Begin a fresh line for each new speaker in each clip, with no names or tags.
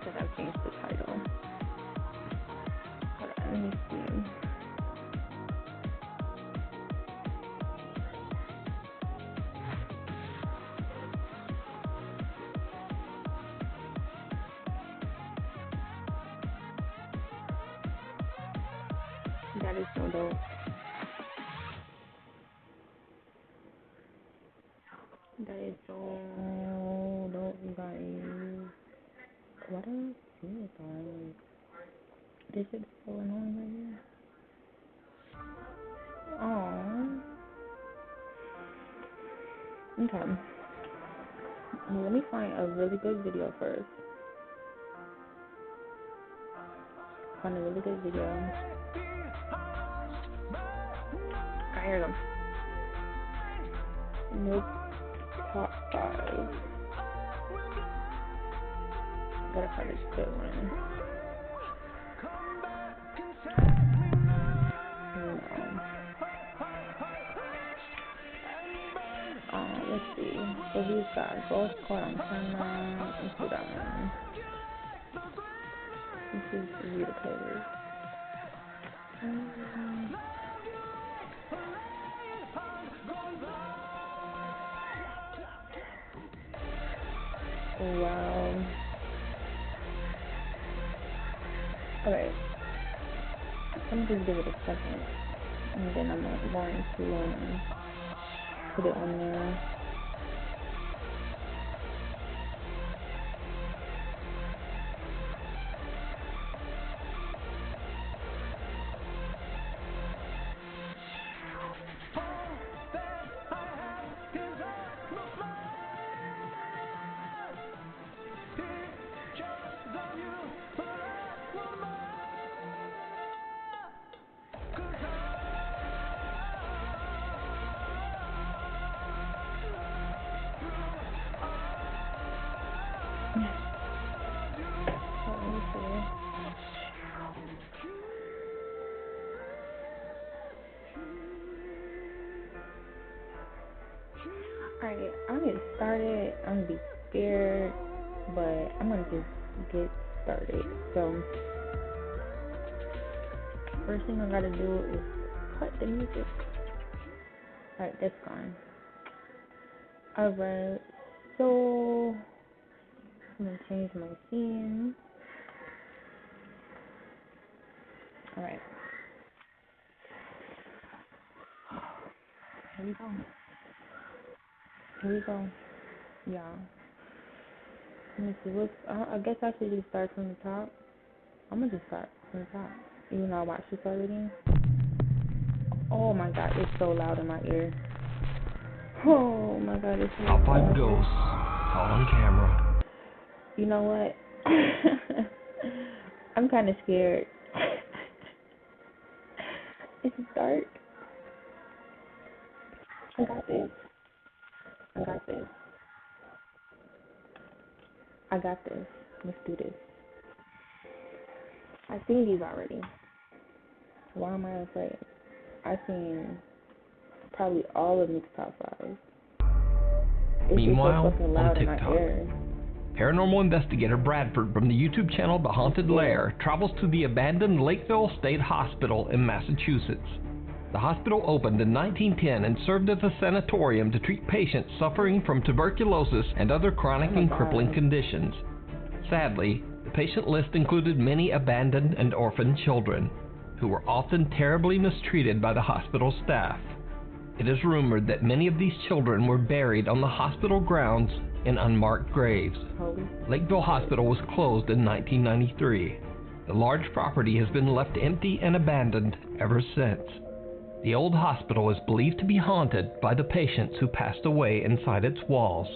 Because I've changed the title. Hold on, let me see. That is so dope. That is so dope, you guys. What else? See it on. This is so annoying right here. Aww. Okay. Well, let me find a really good video first. Find a really good video. Alright, here we go. Nope. Top 5. Gotta find a good one. Let's see. So he's got both caught on camera. Let's do that one. This is review the players. Wow. Okay. I'm just give it a second, and then I'm going to put it on there. Alright, I'm gonna get started. I'm gonna be scared, but I'm gonna just get started. So, first thing I gotta do is cut the music. Alright, that's gone. Alright, so I'm gonna change my scene. Alright. Here we go. Here we go. Yeah. Let me see. I guess I should just start from the top. I'm gonna just start from the top. Even though I watched this already. Oh my god, it's so loud in my ear. Oh my god, it's so
Top 5
loud.
ghosts. Caught on camera.
You know what? I'm kind of scared. It's dark. I got this. I got this. I got this. Let's do this. I've seen these already. Why am I afraid? I've seen probably all of NUKES top 5.
Meanwhile,
so loud
on TikTok, paranormal investigator Bradford from the YouTube channel The Haunted Lair travels to the abandoned Lakeville State Hospital in Massachusetts. The hospital opened in 1910 and served as a sanatorium to treat patients suffering from tuberculosis and other chronic and crippling conditions. Sadly, the patient list included many abandoned and orphaned children, who were often terribly mistreated by the hospital staff. It is rumored that many of these children were buried on the hospital grounds in unmarked graves. Lakeville Hospital was closed in 1993. The large property has been left empty and abandoned ever since. The old hospital is believed to be haunted by the patients who passed away inside its walls.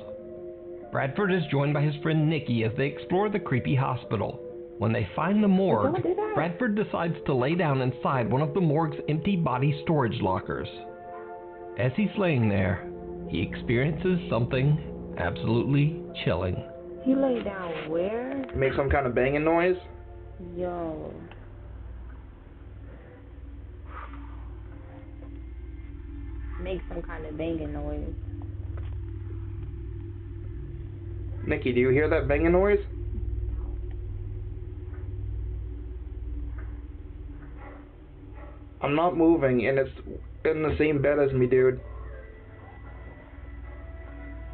Bradford is joined by his friend Nikki as they explore the creepy hospital. When they find the morgue, Bradford decides to lay down inside one of the morgue's empty body storage lockers. As he's laying there, he experiences something absolutely chilling.
He lay down where?
Make some kind of banging noise?
Yo. Make some kind of banging noise.
Nikki, do you hear that banging noise? I'm not moving, and it's in the same bed as me, dude.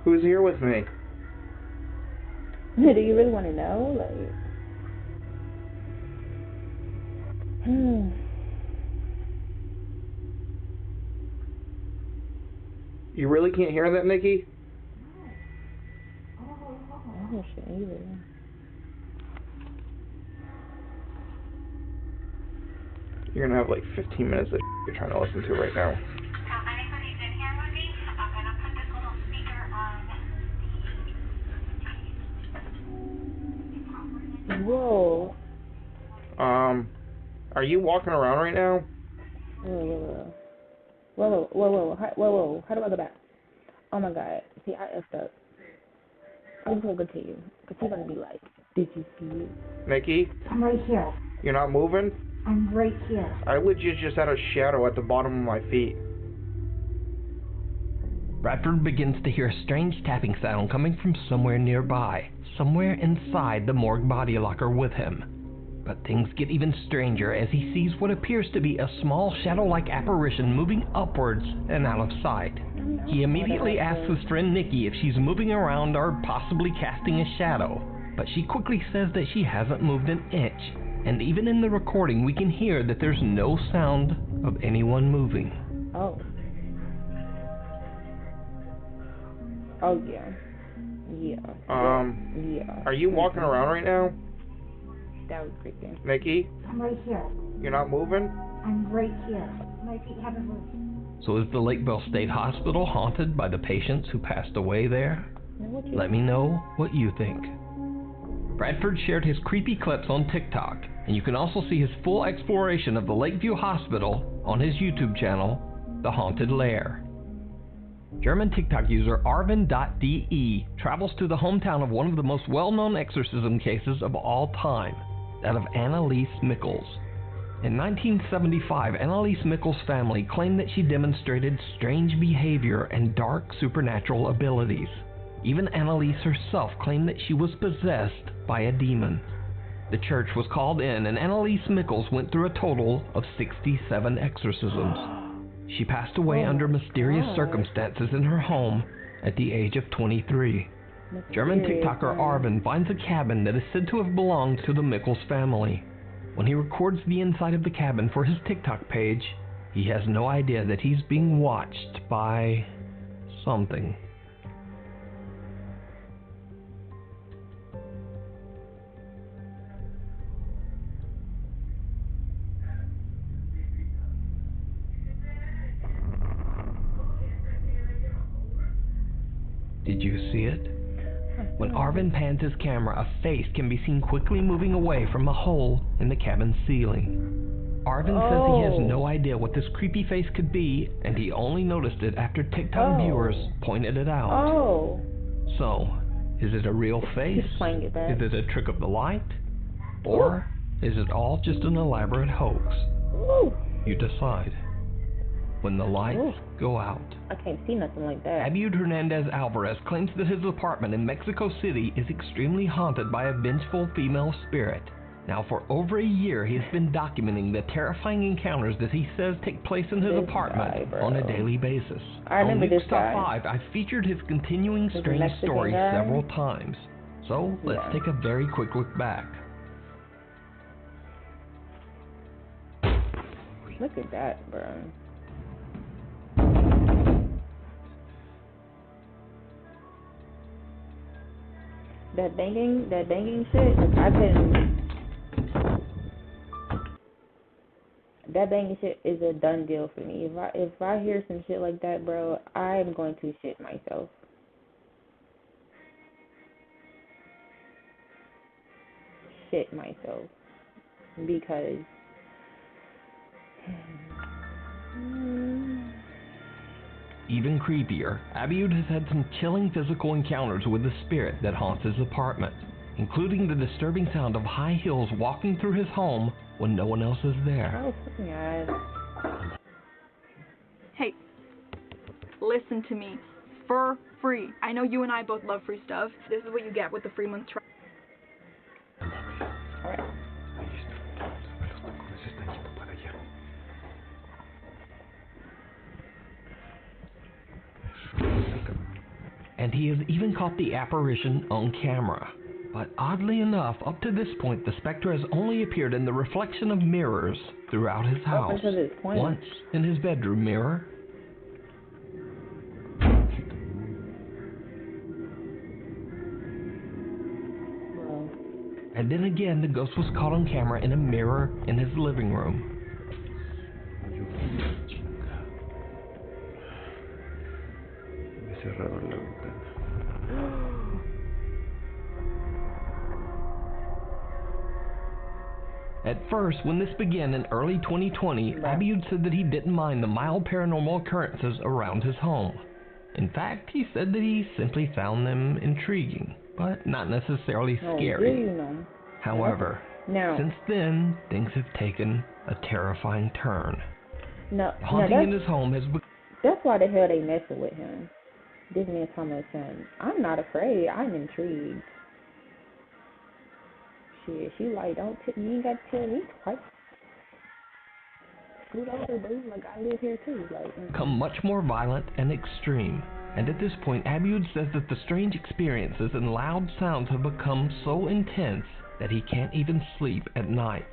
Who's here with me?
Do you really want to know? Like,
You really can't hear that, Nikki?
I don't shit either.
You're gonna have like 15 minutes of you're trying to listen to right now.
Anybody's in here with me? I'm gonna put this little speaker on
Whoa.
Are you walking around right now?
Whoa. How do I go back? Oh my god. See, I effed up. I'm just gonna continue. Because he's gonna be like, did you see it?
Nikki?
I'm right here.
You're not moving?
I'm right here.
I legit just had a shadow at the bottom of my feet.
Bradford begins to hear a strange tapping sound coming from somewhere nearby, somewhere inside the morgue body locker with him. But things get even stranger as he sees what appears to be a small shadow-like apparition moving upwards and out of sight. He immediately asks his friend Nikki if she's moving around or possibly casting a shadow, but she quickly says that she hasn't moved an inch, and even in the recording we can hear that there's no sound of anyone moving.
Oh. Oh, yeah. Yeah.
Are you walking around right now?
That was creepy.
Nikki?
I'm right here.
You're not moving?
I'm right here. My feet haven't moved.
So is the Lakeville State Hospital haunted by the patients who passed away there? Let me know what you think. Bradford shared his creepy clips on TikTok, and you can also see his full exploration of the Lakeview Hospital on his YouTube channel, The Haunted Lair. German TikTok user Arvin.de travels to the hometown of one of the most well-known exorcism cases of all time, that of Annalise Mickles. In 1975, Annalise Mickles' family claimed that she demonstrated strange behavior and dark supernatural abilities. Even Annalise herself claimed that she was possessed by a demon. The church was called in, and Annalise Mickles went through a total of 67 exorcisms. She passed away under mysterious circumstances in her home at the age of 23. German TikToker Arvin finds a cabin that is said to have belonged to the Mickles family. When he records the inside of the cabin for his TikTok page, he has no idea that he's being watched by something. Did you see it? When Arvin pans his camera, a face can be seen quickly moving away from a hole in the cabin's ceiling. Arvin says he has no idea what this creepy face could be, and he only noticed it after TikTok viewers pointed it out. So, is it a real face? Is it a trick of the light? Or is it all just an elaborate hoax? You decide. When the lights go out.
I can't see nothing like that.
Abiud Hernandez Alvarez claims that his apartment in Mexico City is extremely haunted by a vengeful female spirit. Now, for over a year, he has been documenting the terrifying encounters that he says take place in his apartment on a daily basis.
I remember this guy.
Top 5, I've featured his continuing strange stories several times. So, let's take a very quick look back.
Look at that, bro. That banging shit, I couldn't. That banging shit is a done deal for me. If I hear some shit like that, bro, I'm going to shit myself. Shit myself. Because
even creepier, Abiud has had some chilling physical encounters with the spirit that haunts his apartment, including the disturbing sound of high heels walking through his home when no one else is there.
Oh, fucking God.
Hey, listen to me. For free. I know you and I both love free stuff. This is what you get with the free month trial.
and he has even caught the apparition on camera. But oddly enough, up to this point, the specter has only appeared in the reflection of mirrors throughout his house.
Up until this point.
Once in his bedroom mirror,
Bro.
and then again the ghost was caught on camera in a mirror in his living room.
Me cerraron la ventana.
At first, when this began in early 2020, Abiud said that he didn't mind the mild paranormal occurrences around his home. In fact, he said that he simply found them intriguing, but not necessarily scary. However, since then, things have taken a terrifying turn. The haunting in his home has become...
That's why the hell they messing with him. This man Thomas saying, I'm not afraid, I'm intrigued. Shit, she like, you ain't got to tell me twice. Scoot over, dude, like I live here too.
Become much more violent and extreme. And at this point, Abiud says that the strange experiences and loud sounds have become so intense that he can't even sleep at night.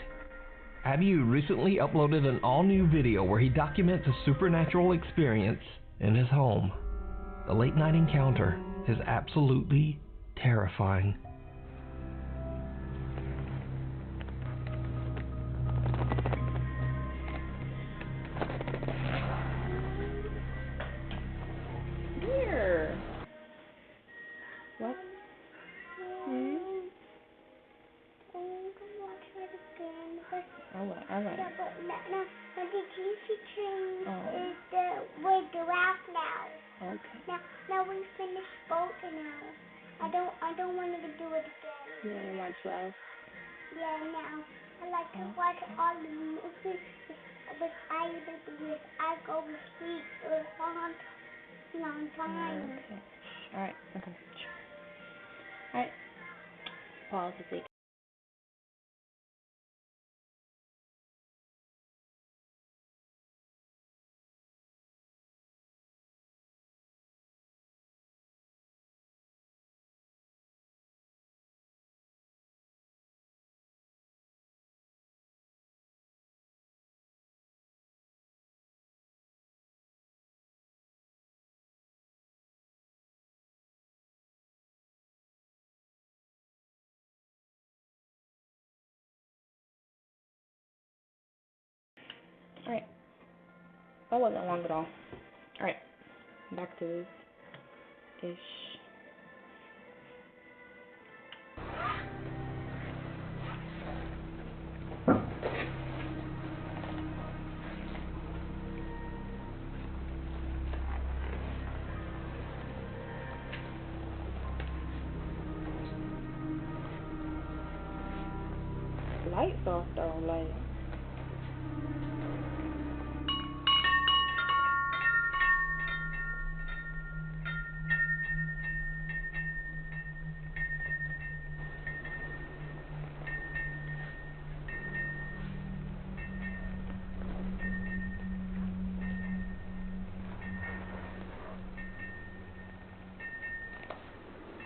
Abiud recently uploaded an all-new video where he documents a supernatural experience in his home. The late-night encounter is absolutely terrifying.
What? Alright.
Yeah, but no, the TV train is with the raft now.
Okay.
Now we finished boating now. I don't want to do it again.
You want to watch Ralph?
Yeah, now I like to watch all the movies with either because I go to sleep for a long time.
Okay. Alright. Okay. Alright. Pause to see. Alright. That wasn't long at all. Alright. Back to this ish. Lights off though, like.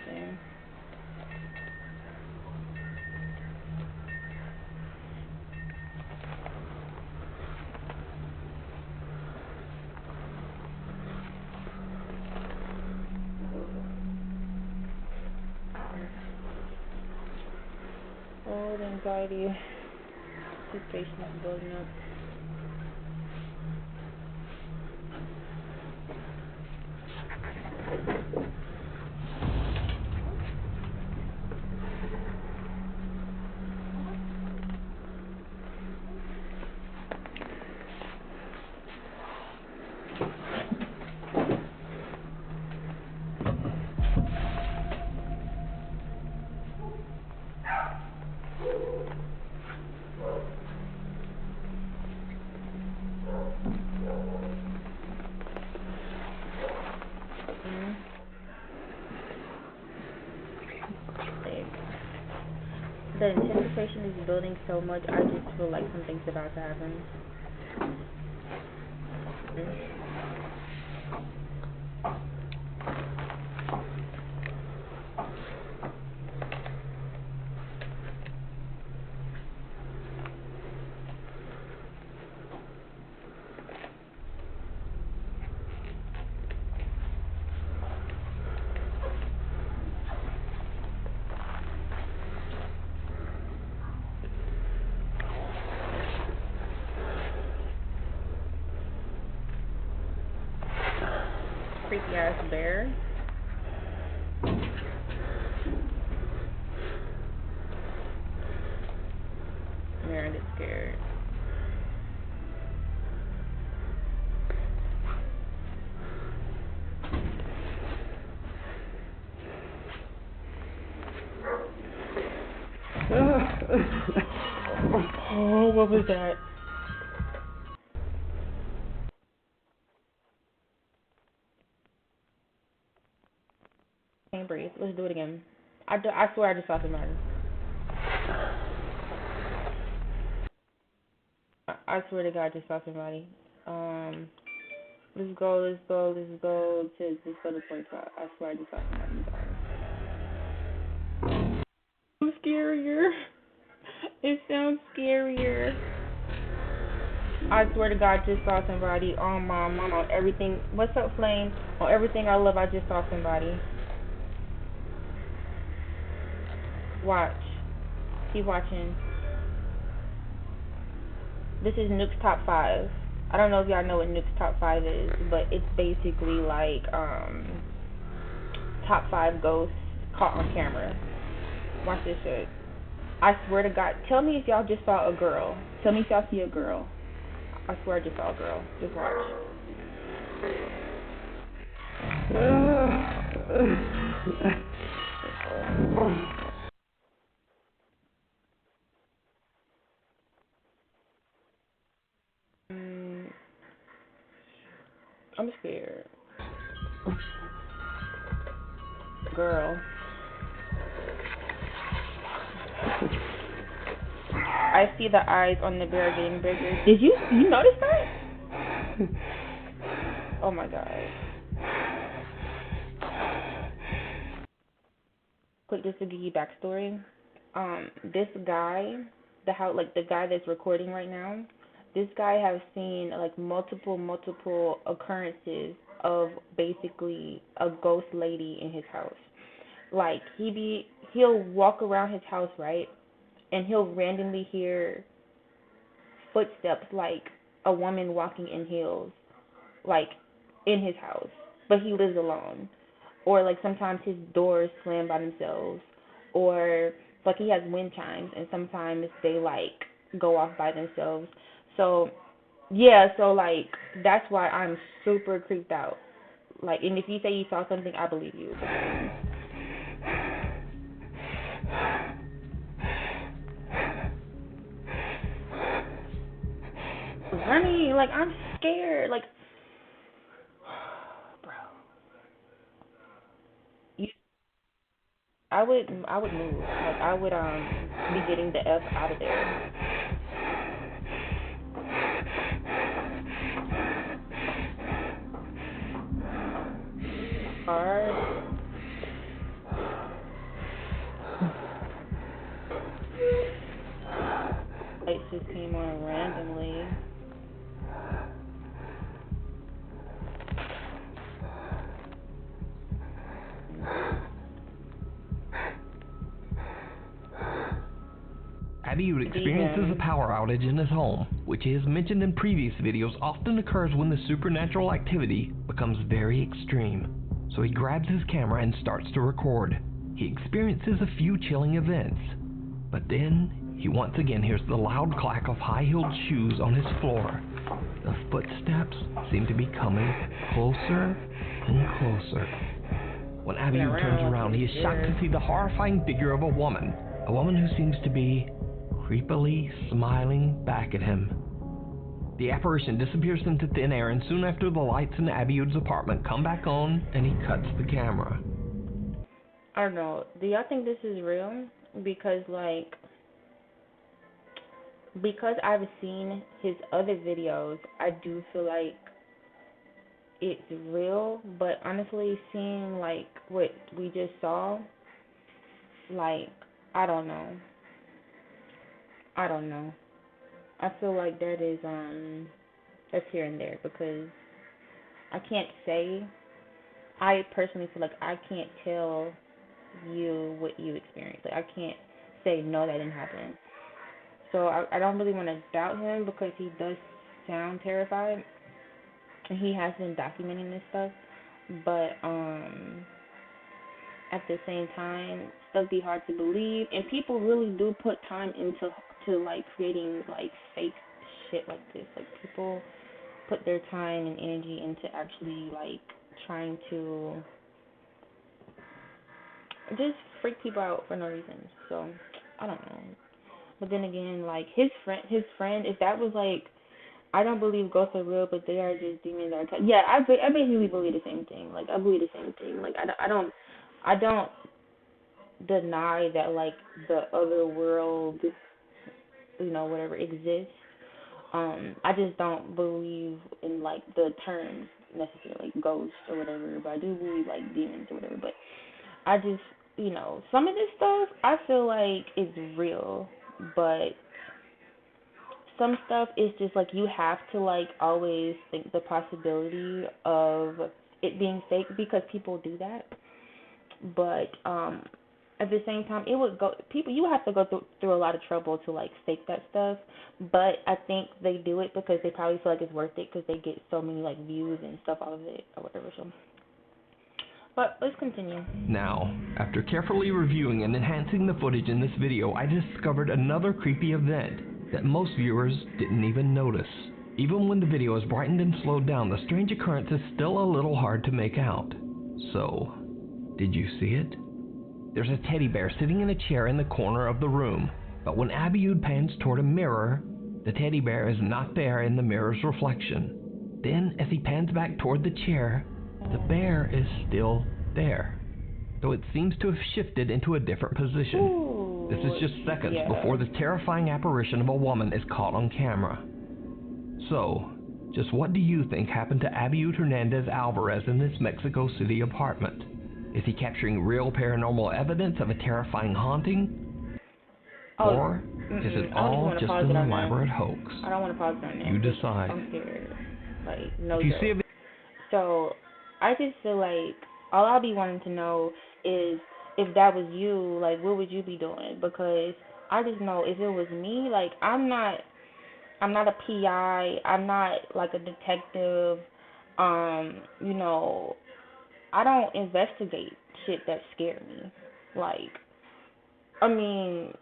Damn. Oh, the anxiety. His face is building up. The anticipation is building so much, I just feel like something's about to happen. creepy ass bear. Mary gets scared. Oh, what was that? Can't breathe. Let's do it again. I swear I just saw somebody. I swear to God, I just saw somebody. Let's go to the point top. I swear I just saw somebody. It's scarier. It sounds scarier. I swear to God, I just saw somebody on my mama, on everything. What's up, Flame? On everything I love, I just saw somebody. Watch. Keep watching. This is Nuke's Top 5. I don't know if y'all know what Nuke's Top 5 is, but it's basically like top 5 ghosts caught on camera. Watch this shit. I swear to God. Tell me if y'all just saw a girl. Tell me if y'all see a girl. I swear I just saw a girl. Just watch. I'm scared. Girl. I see the eyes on the bear getting bigger. Did you notice that? Oh my God. Quick, just to give you backstory. This guy, the guy that's recording right now, this guy has seen like multiple occurrences of basically a ghost lady in his house. Like he'll walk around his house, right? And he'll randomly hear footsteps like a woman walking in heels, like in his house. But he lives alone. Or like sometimes his doors slam by themselves. Or like he has wind chimes and sometimes they like go off by themselves. So yeah, so like that's why I'm super creeped out. Like, and if you say you saw something, I believe you. Honey, like I'm scared. Like, bro, I would move. Like I would be getting the F out of there. Hard. Lights just came on randomly.
Abiud experiences a power outage in his home, which he has mentioned in previous videos often occurs when the supernatural activity becomes very extreme. So he grabs his camera and starts to record. He experiences a few chilling events, but then he once again hears the loud clack of high-heeled shoes on his floor. The footsteps seem to be coming closer and closer. When Abiud turns around, he is shocked to see the horrifying figure of a woman who seems to be creepily smiling back at him. The apparition disappears into thin air, and soon after the lights in Abiud's apartment come back on, and he cuts the camera.
I don't know. Do y'all think this is real? Because I've seen his other videos, I do feel like it's real. But honestly, seeing like what we just saw, like I don't know. I feel like that is that's here and there because I can't say. I personally feel like I can't tell you what you experienced. Like I can't say no, that didn't happen. So I don't really want to doubt him because he does sound terrified, and he has been documenting this stuff. but at the same time, stuff be hard to believe, and people really do put time into like creating like fake shit like this. Like people put their time and energy into actually like trying to just freak people out for no reason. So I don't know. But then again, like his friend, if that was like, I don't believe ghosts are real, but they are just demons that are. Yeah, I basically believe the same thing. Like I believe the same thing. Like I don't deny that like the other world, you know, whatever exists. I just don't believe in like the terms necessarily, like ghosts or whatever. But I do believe like demons or whatever. But I just, you know, some of this stuff I feel like is real, but some stuff is just like you have to like always think the possibility of it being fake because people do that. But at the same time, it would go people. You have to go through a lot of trouble to like fake that stuff. But I think they do it because they probably feel like it's worth it because they get so many like views and stuff out of it or whatever. So. But let's continue.
Now, after carefully reviewing and enhancing the footage in this video, I discovered another creepy event that most viewers didn't even notice. Even when the video is brightened and slowed down, the strange occurrence is still a little hard to make out. So, did you see it? There's a teddy bear sitting in a chair in the corner of the room, but when Abiud pans toward a mirror, the teddy bear is not there in the mirror's reflection. Then, as he pans back toward the chair, the bear is still there, though it seems to have shifted into a different position.
Ooh,
this is just seconds before the terrifying apparition of a woman is caught on camera. So, just what do you think happened to Abiud Hernandez Alvarez in this Mexico City apartment? Is he capturing real paranormal evidence of a terrifying haunting? Or is it all just an elaborate hoax?
I don't want to pause on that.
You decide.
I'm scared. Like, no
if you
joke.
see a
So, I just feel like all I'll be wanting to know is if that was you, like, what would you be doing? Because I just know if it was me, like, I'm not a PI, I'm not like a detective, you know, I don't investigate shit that scare me. Like, I mean,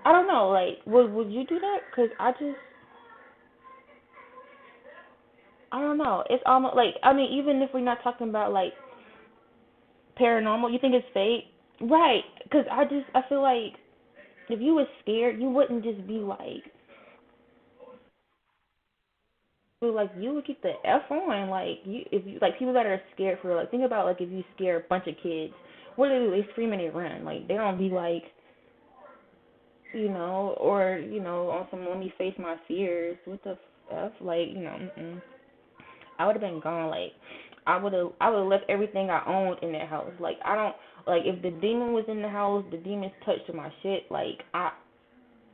I don't know, like, would you do that? Because I don't know. It's almost like, I mean, even if we're not talking about like paranormal, you think it's fake? Right. Because I feel like if you were scared, you wouldn't just be like, you would keep the F on. Like, if you, like, people that are scared for, like, think about, like, if you scare a bunch of kids, what do? They scream and they run. Like, they don't be like, you know, or, you know, on some let me face my fears. What the F? Like, you know, I would have been gone. Like, I would have left everything I owned in that house. Like, I don't, like, if the demon was in the house, the demons touched my shit. Like, I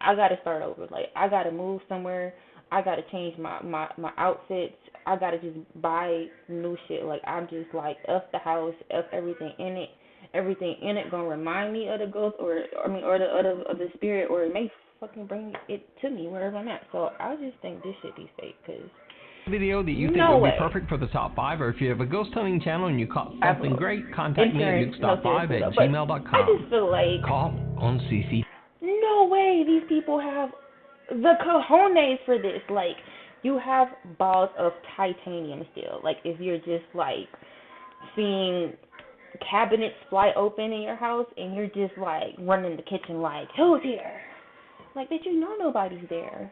gotta start over. Like, I gotta move somewhere. I gotta change my outfits. I gotta just buy new shit. Like, I'm just like, F the house, F everything in it. Everything in it gonna remind me of the ghost, or the spirit, or it may fucking bring it to me wherever I'm at. So I just think this shit be fake, cause
video that you think would be perfect for the top 5, or if you have a ghost hunting channel and you caught something great, contact me at nukes.5@gmail.com.
I just feel like
call on CC.
No way these people have the cojones for this. Like, you have balls of titanium still. Like, if you're just like seeing cabinets fly open in your house and you're just like running the kitchen like, who's here? Like, bitch, you know nobody's there.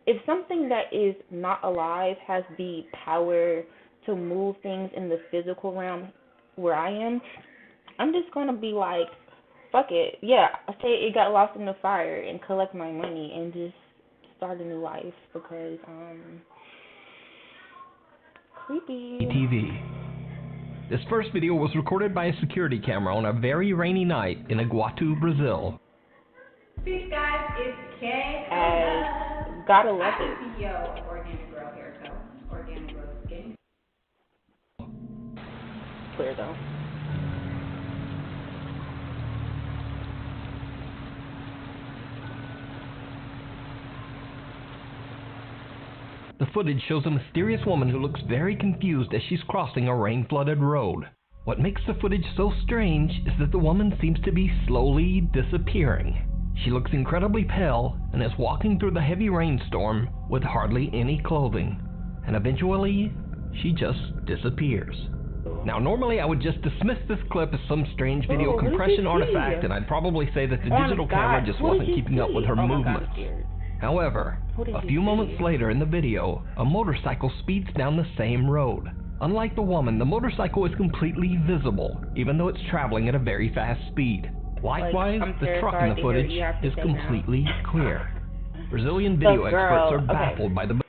If something that is not alive has the power to move things in the physical realm where I am, I'm just going to be like, fuck it. Yeah, I say it got lost in the fire and collect my money and just start a new life because, creepy.
TV. This first video was recorded by a security camera on a very rainy night in Iguatu, Brazil.
Peace, guys. It's Kay.
Gotta love it.
I'm the CEO of Organic Grow Hair Co. Organic Grow Skin.
Clear though.
The footage shows a mysterious woman who looks very confused as she's crossing a rain-flooded road. What makes the footage so strange is that the woman seems to be slowly disappearing. She looks incredibly pale and is walking through the heavy rainstorm with hardly any clothing. And eventually, she just disappears. Now, normally I would just dismiss this clip as some strange video compression artifact, and I'd probably say that the digital camera just wasn't keeping up with her movements. However, a few moments later in the video, a motorcycle speeds down the same road. Unlike the woman, the motorcycle is completely visible, even though it's traveling at a very fast speed. Likewise, the truck in the footage is completely clear. Brazilian video experts are baffled by the...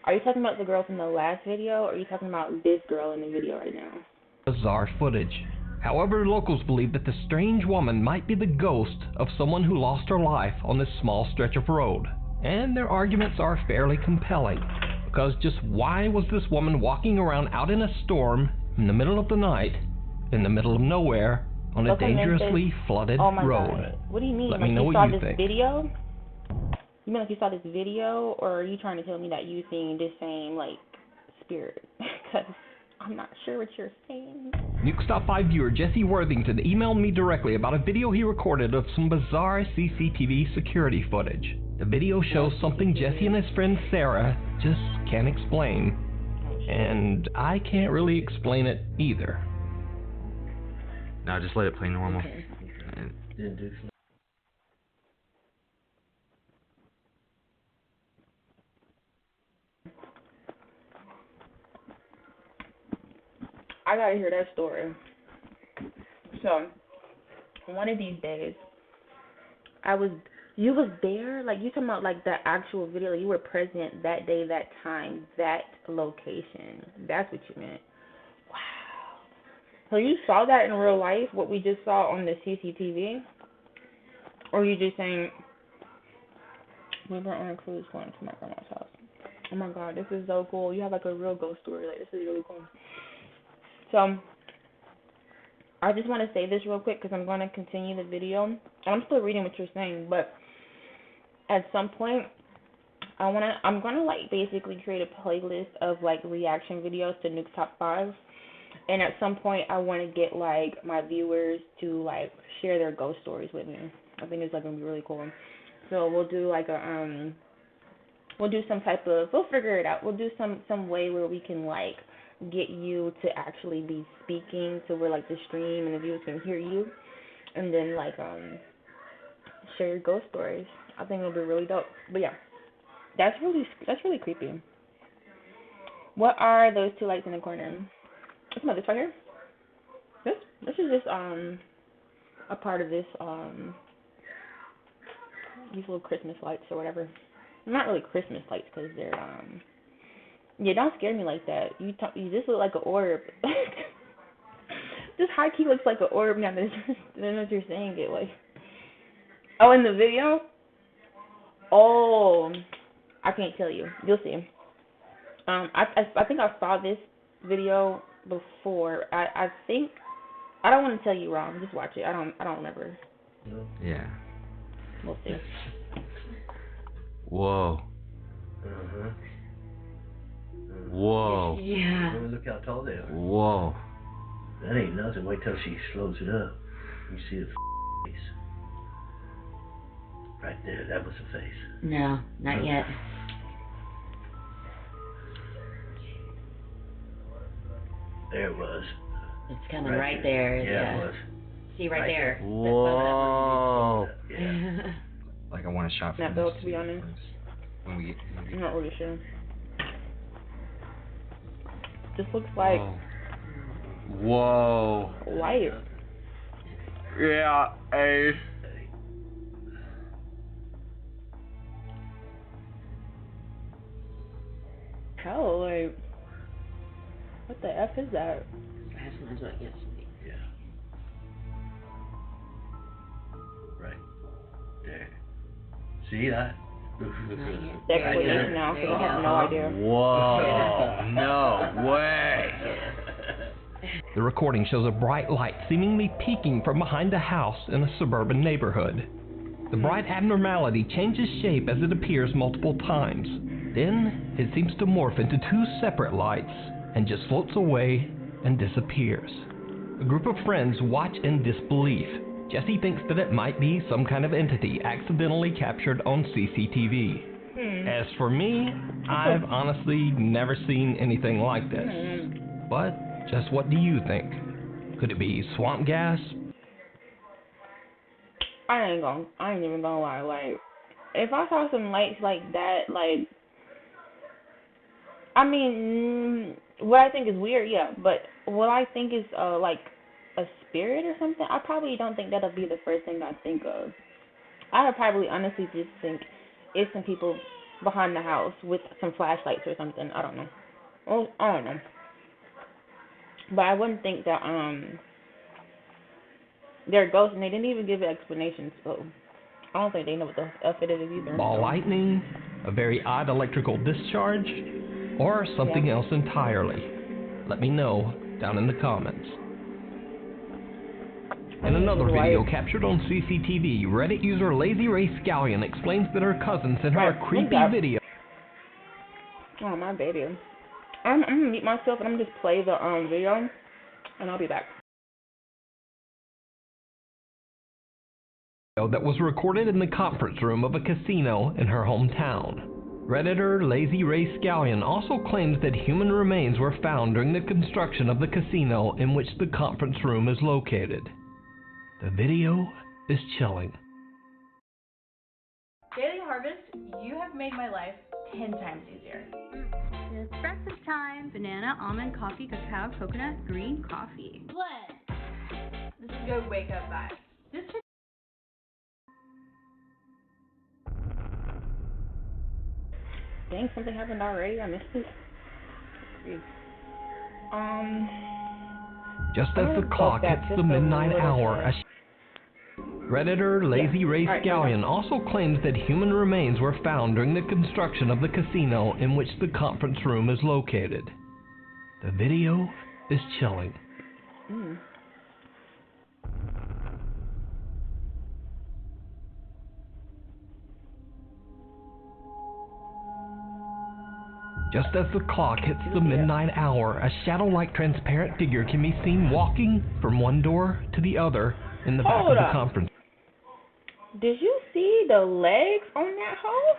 Are you talking about the girl from the last video, or are you talking about this girl in the video right now?
Bizarre footage. However, locals believe that the strange woman might be the ghost of someone who lost her life on this small stretch of road. And their arguments are fairly compelling, because just why was this woman walking around out in a storm in the middle of the night, in the middle of nowhere, on a dangerously flooded road?
God. What do you mean?
Let
like
me know
you
what
saw
you
this
think.
Video? You mean like you saw this video, or are you trying to tell me that you seen this same like spirit? Because I'm not sure what you're saying.
Nukes Top 5 viewer Jesse Worthington emailed me directly about a video he recorded of some bizarre CCTV security footage. The video shows something Jesse and his friend Sarah just can't explain, and I can't really explain it either.
No, just let it play normal.
Okay. I gotta hear that story. So, one of these days, you was there? Like, you talking about, like, the actual video, like, you were present that day, that time, that location. That's what you meant. Wow. So you saw that in real life, what we just saw on the CCTV? Or are you just saying, we were on a cruise going to my grandma's house? Oh my God, this is so cool. You have, like, a real ghost story. Like, this is really cool. So, I just want to say this real quick because I'm going to continue the video. And I'm still reading what you're saying, but at some point, I'm going to like basically create a playlist of like reaction videos to Nukes Top 5. And at some point, I want to get like my viewers to like share their ghost stories with me. I think it's like going to be really cool. So we'll do like we'll do some type of, we'll figure it out. We'll do some way where we can like get you to actually be speaking to where like the stream and the viewers can hear you, and then like share your ghost stories. I think it'll be really dope. But yeah, that's really creepy. What are those two lights in the corner? What's about this right here? This is just a part of this these little Christmas lights or whatever. Not really Christmas lights because they're yeah, don't scare me like that. You just look like an orb. This high key looks like an orb now that you're saying it. Like, oh, in the video? Oh, I can't tell you. You'll see. I think I saw this video before. I think, I don't want to tell you wrong. Just watch it. I don't remember.
Yeah.
We'll see.
Whoa.
Uh-huh.
Whoa.
Yeah.
Look how tall they are.
Whoa.
That ain't nothing. Wait till she slows it up. You see the face. Right there, that was the face.
No, not yet.
There it was.
It's coming right there.
Yeah, it was.
See right there.
Whoa.
Yeah.
Like I want a shot
Not
from
though,
this
to be honest.
when we get
I'm not really sure. This looks like
Whoa.
light.
Yeah, hey.
Hell, like, what the F is that?
That's what gets me.
Yeah. Right there. See that?
The explanation now, because I have no idea.
Whoa. No way.
The recording shows a bright light seemingly peeking from behind a house in a suburban neighborhood. The bright abnormality changes shape as it appears multiple times. Then it seems to morph into two separate lights and just floats away and disappears. A group of friends watch in disbelief. Jesse thinks that it might be some kind of entity accidentally captured on CCTV. As for me, I've honestly never seen anything like this. But just what do you think? Could it be swamp gas?
I ain't even gonna lie. Like, if I saw some lights like that, like, I mean, what I think is weird, yeah, but what I think is, like, a spirit or something, I probably don't think that'll be the first thing I think of. I would probably honestly just think it's some people behind the house with some flashlights or something. I don't know. Well, I don't know. But I wouldn't think that they're ghosts, and they didn't even give an explanation, so I don't think they know what the F it is either.
Ball lightning, a very odd electrical discharge, or something else entirely? Let me know down in the comments. In another video captured on CCTV, Reddit user Lazy Ray Scallion explains that her cousin sent her a creepy video.
Oh, my baby. I'm gonna mute myself and I'm gonna just play the video, and I'll be back.
That was recorded in the conference room of a casino in her hometown. Redditor Lazy Ray Scallion also claims that human remains were found during the construction of the casino in which the conference room is located. The video is chilling.
Daily Harvest, you have made my life 10 times easier.
It's breakfast time. Banana, almond, coffee, cacao, coconut, green coffee.
What? This is good wake up vibe. This
Dang, something happened already? I missed it.
Just as the clock hits the midnight hour, Redditor Lazy Ray Scallion also claims that human remains were found during the construction of the casino in which the conference room is located. The video is chilling. Just as the clock hits the midnight hour, a shadow-like transparent figure can be seen walking from one door to the other in the back of the conference.
Did you see the legs on that hole?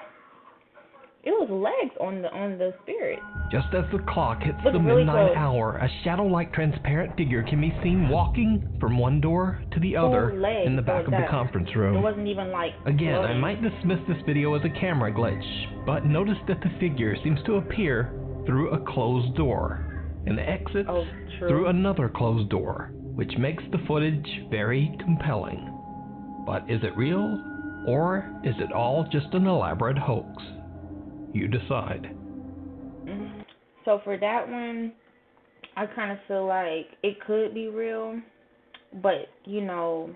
It was legs on the spirit.
Just as the clock hits the midnight hour, a shadow-like transparent figure can be seen walking from one door to the other in the back of the conference room.
It wasn't even like...
Again, I might dismiss this video as a camera glitch, but notice that the figure seems to appear through a closed door and exits through another closed door, which makes the footage very compelling. But is it real, or is it all just an elaborate hoax? You decide.
So for that one, I kind of feel like it could be real, but you know,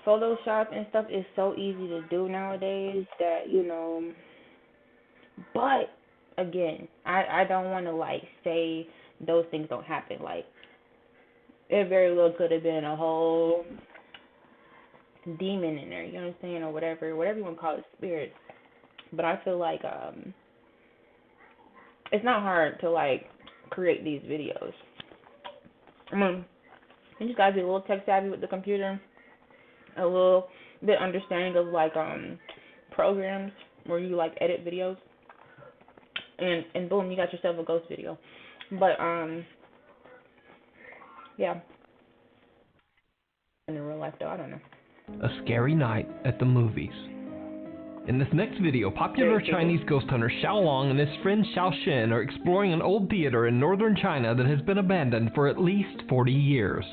Photoshop and stuff is so easy to do nowadays that, you know, but again, I don't want to like say those things don't happen. Like, it very well could have been a whole demon in there, you know what I'm saying, or whatever you want to call it, spirit. But I feel like it's not hard to like create these videos. I mean, you just gotta be a little tech savvy with the computer, a little bit understanding of like programs where you like edit videos, and boom, you got yourself a ghost video. But yeah. In real life though, I don't know.
A scary night at the movies. In this next video, popular Chinese ghost hunter Xiaolong and his friend Xiaoxin are exploring an old theater in northern China that has been abandoned for at least 40 years.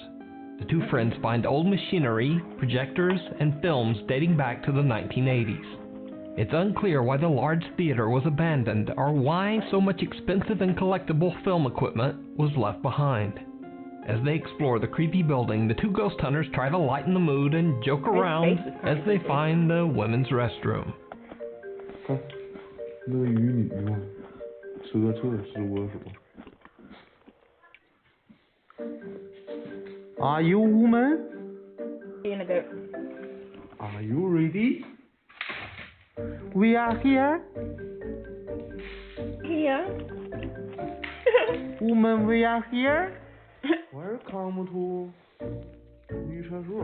The two friends find old machinery, projectors, and films dating back to the 1980s. It's unclear why the large theater was abandoned or why so much expensive and collectible film equipment was left behind. As they explore the creepy building, the two ghost hunters try to lighten the mood and joke around as they find the women's restroom.
那个鱼你用蛇是我是吧 Are you woman? Are you ready? We are here.
Yeah.
Woman, we are here. Welcome to 女传说.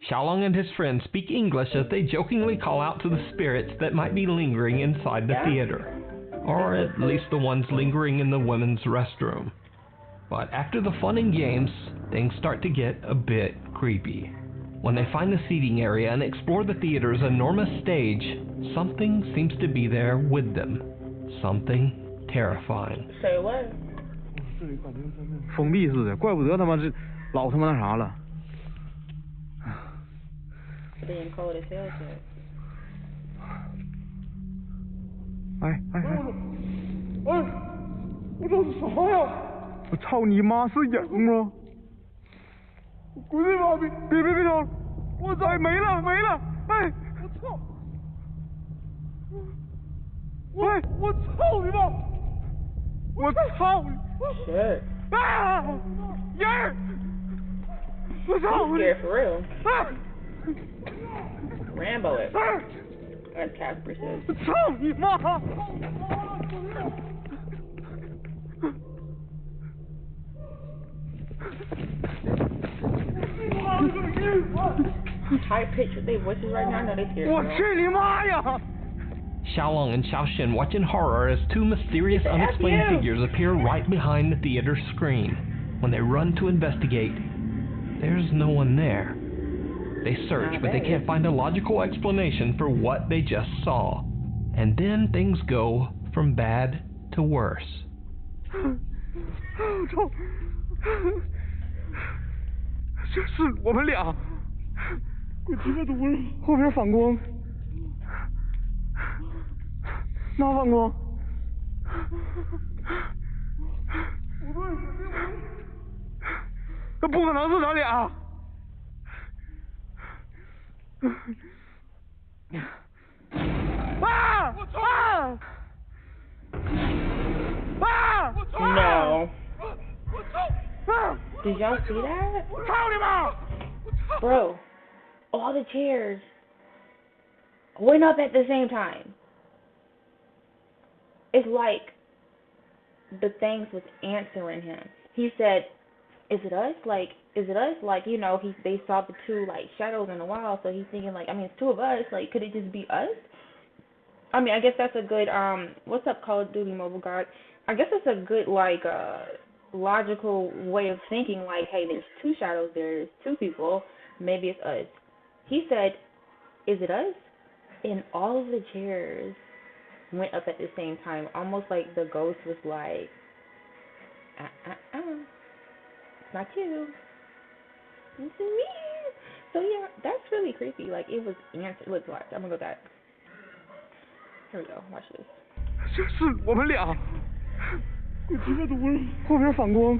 Xiaolong and his friends speak English as they jokingly call out to the spirits that might be lingering inside the theater, or at least the ones lingering in the women's restroom. But after the fun and games, things start to get a bit creepy. When they find the seating area and explore the theater's enormous stage, something seems to be there with them. Something terrifying.
Say what?
封闭似的，怪不得他妈这老他妈那啥了。
Being cold as hell, shit.
哎！我这是啥呀？我操你妈是影吗？滚你妈逼！别吵！我操！没了！哎！我操！我操你妈！我操你！
Shit.
啊！人儿！我操！
I'm scared for real.
啊！
Rambo it. As Casper says.
我操你妈！
High pitch with their voices right now. I know they scared.
我去你妈呀！
Xiaolong and Xiaoxin watch in horror as two mysterious unexplained figures appear right behind the theater screen. When they run to investigate, there's no one there. They search, but they can't find a logical explanation for what they just saw. And then things go from bad to worse.
我操！这是我们俩。我鸡巴犊子！后边反光。哪反光？不对，那不可能是咱俩。啊！我操！啊！
No.
我操！啊！
Did y'all see that?
我操你妈！
Bro, all the chairs went up at the same time. It's like the things was answering him. He said, "Is it us? Like, is it us? Like, you know, they saw the two like shadows in the wall, so he's thinking like, I mean, it's two of us. Like, could it just be us?" I mean, I guess that's a good what's up, Call of Duty Mobile Guard? I guess that's a good like logical way of thinking. Like, hey, there's two shadows, there's two people, maybe it's us. He said, "Is it us?" And all of the chairs went up at the same time, almost like the ghost was like, it's not you, it's me. So yeah, that's really creepy. Like, it was answered. Look, watch, I'm gonna go back. Here we go, watch this.
这是我们俩。我鸡巴犊子！后边反光。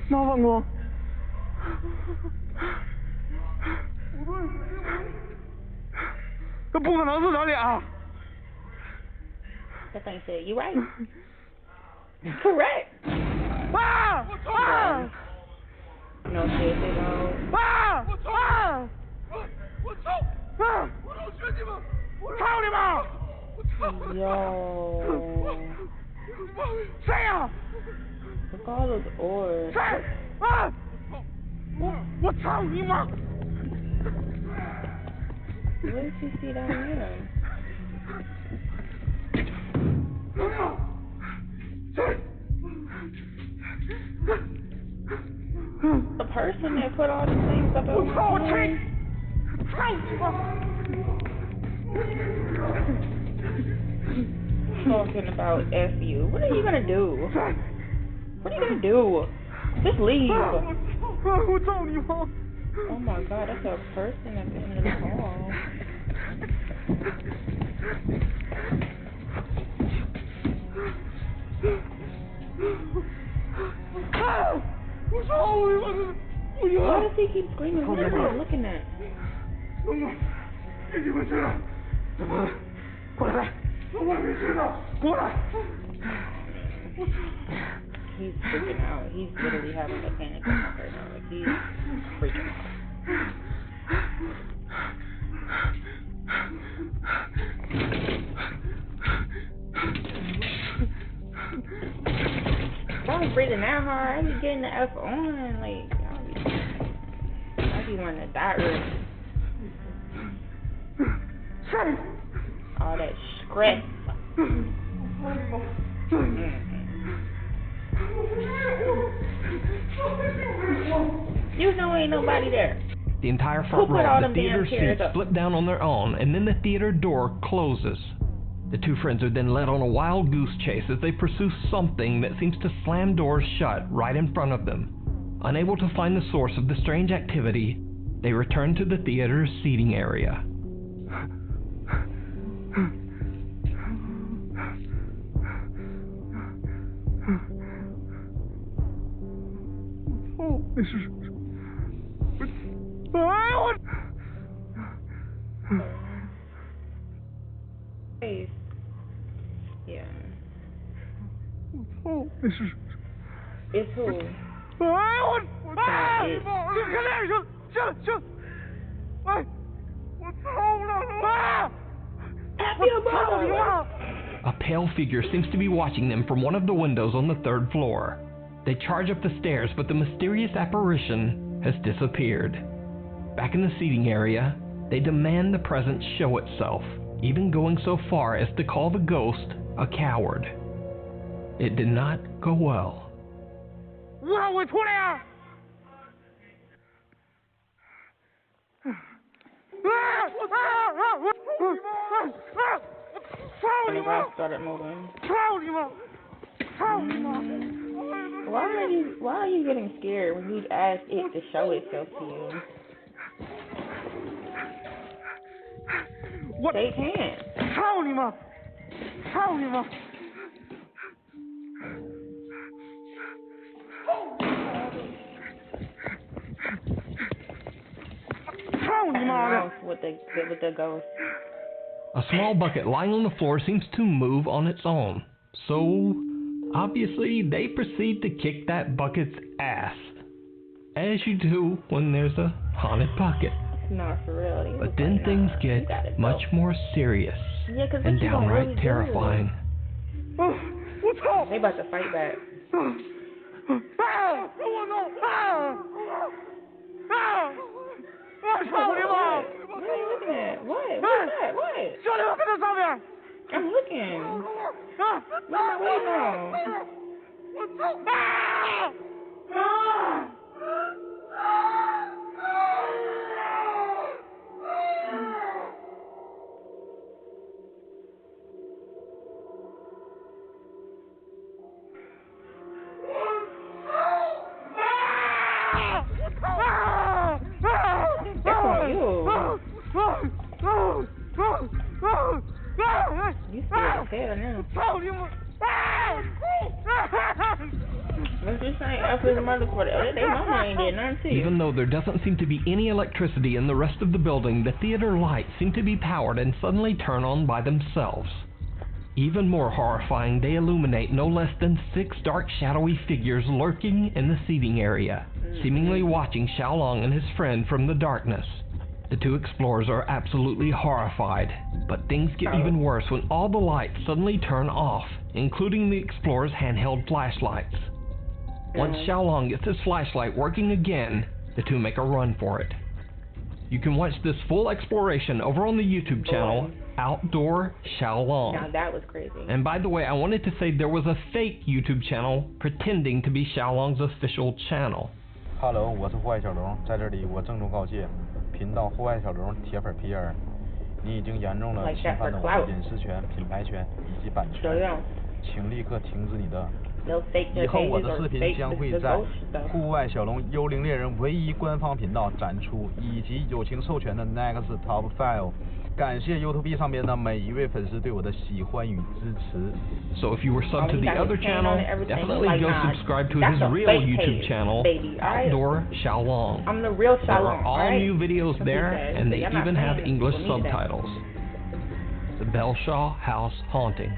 哪反光？不对，那不可能是咱俩。
That thing said, "You right." Correct.
啊！啊！
No shit, they don't.
啊！我操！啊！我操！啊！我老学你们！我操你妈！
Yo.
谁呀？
Look at all those orbs.
谁？啊！我操你妈！
What did you see down there?
谁？
The person that put all the things up at
我操！我去！
one.
操你妈！
Talking about F you. What are you gonna do? What are you gonna do? Just leave.
我操你妈！
Oh my god, that's a person at the end of the hall.
我操你妈！
Why does he keep screaming? What is he looking at?
给你们吃了！怎么了？过来！我没吃呢！过来！
He's freaking out. He's literally having a panic attack right now. Like, he's freaking out. Don't breathing that hard. I be getting the F on. Like, I be wanting to die early. All that stress. You know ain't nobody there.
The entire front row of the theater seats flip down on their own, and then the theater door closes. The two friends are then led on a wild goose chase as they pursue something that seems to slam doors shut right in front of them. Unable to find the source of the strange activity, they return to the theater's seating area.
Yeah. It's who?
A pale figure seems to be watching them from one of the windows on the third floor. They charge up the stairs, but the mysterious apparition has disappeared. Back in the seating area, they demand the presence show itself, even going so far as to call the ghost a coward. It did not go well.
Started moving. Why are you getting scared when you ask it to show itself to you? They can't. With the ghost.
A small bucket lying on the floor seems to move on its own. So, obviously, they proceed to kick that bucket's ass. As you do when there's a haunted bucket.
No, for real.
But then things get much more serious and downright terrifying.
They about to fight back. What are you looking at? What? What's that? What? I'm looking. What am I waiting on? That's on you. You scared as hell now.
Even though there doesn't seem to be any electricity in the rest of the building, the theater lights seem to be powered and suddenly turn on by themselves. Even more horrifying, they illuminate no less than 6 dark shadowy figures lurking in the seating area, seemingly watching Xiaolong and his friend from the darkness. The two explorers are absolutely horrified, but things get even worse when all the lights suddenly turn off, including the explorers' handheld flashlights. Once Xiaolong gets his flashlight working again, the two make a run for it. You can watch this full exploration over on the YouTube channel, Outdoor Xiaolong.
Now that was crazy.
And by the way, I wanted to say there was a fake YouTube channel pretending to be Xiaolong's official channel.
Hello， 我是户外小龙，在这里我郑重告诫，频道户外小龙铁粉皮儿，你已经严重了侵犯了我的隐私权、品牌权以及版权，请立刻停止你的。以后我的视频将会在户外小龙幽灵猎人唯一官方频道展出，以及友情授权的 NUKES Top File。感谢 YouTube 上面的每一位粉丝对我的喜欢与支持。
So if you were subbed to the other channel, definitely go subscribe to his real YouTube channel, Outdoor Xiaolong.
I'm the real Xiaolong.
There are all new videos there, and they even have English subtitles. The Belshaw House Haunting.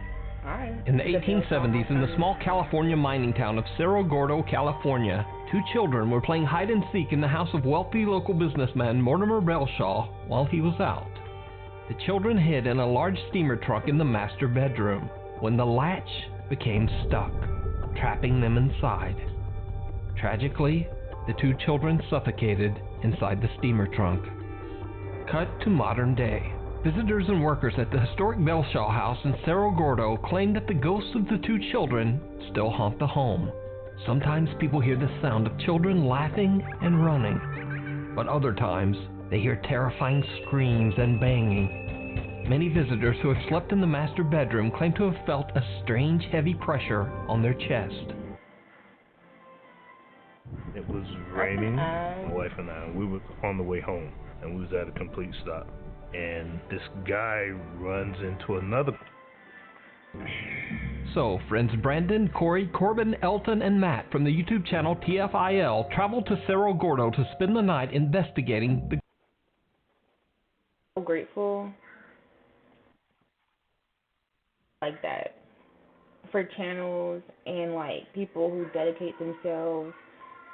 In the 1870s, in the small California mining town of Cerro Gordo, California, 2 children were playing hide and seek in the house of wealthy local businessman Mortimer Belshaw while he was out. The children hid in a large steamer trunk in the master bedroom when the latch became stuck, trapping them inside. Tragically, the 2 children suffocated inside the steamer trunk. Cut to modern day. Visitors and workers at the historic Belshaw House in Cerro Gordo claim that the ghosts of the 2 children still haunt the home. Sometimes people hear the sound of children laughing and running, but other times they hear terrifying screams and banging. Many visitors who have slept in the master bedroom claim to have felt a strange heavy pressure on their chest.
It was raining, my wife and I, we were on the way home, and we was at a complete stop. And this guy runs into another.
So, friends Brandon, Corey, Corbin, Elton, and Matt from the YouTube channel TFIL traveled to Cerro Gordo to spend the night investigating the...
So grateful like that for channels and like people who dedicate themselves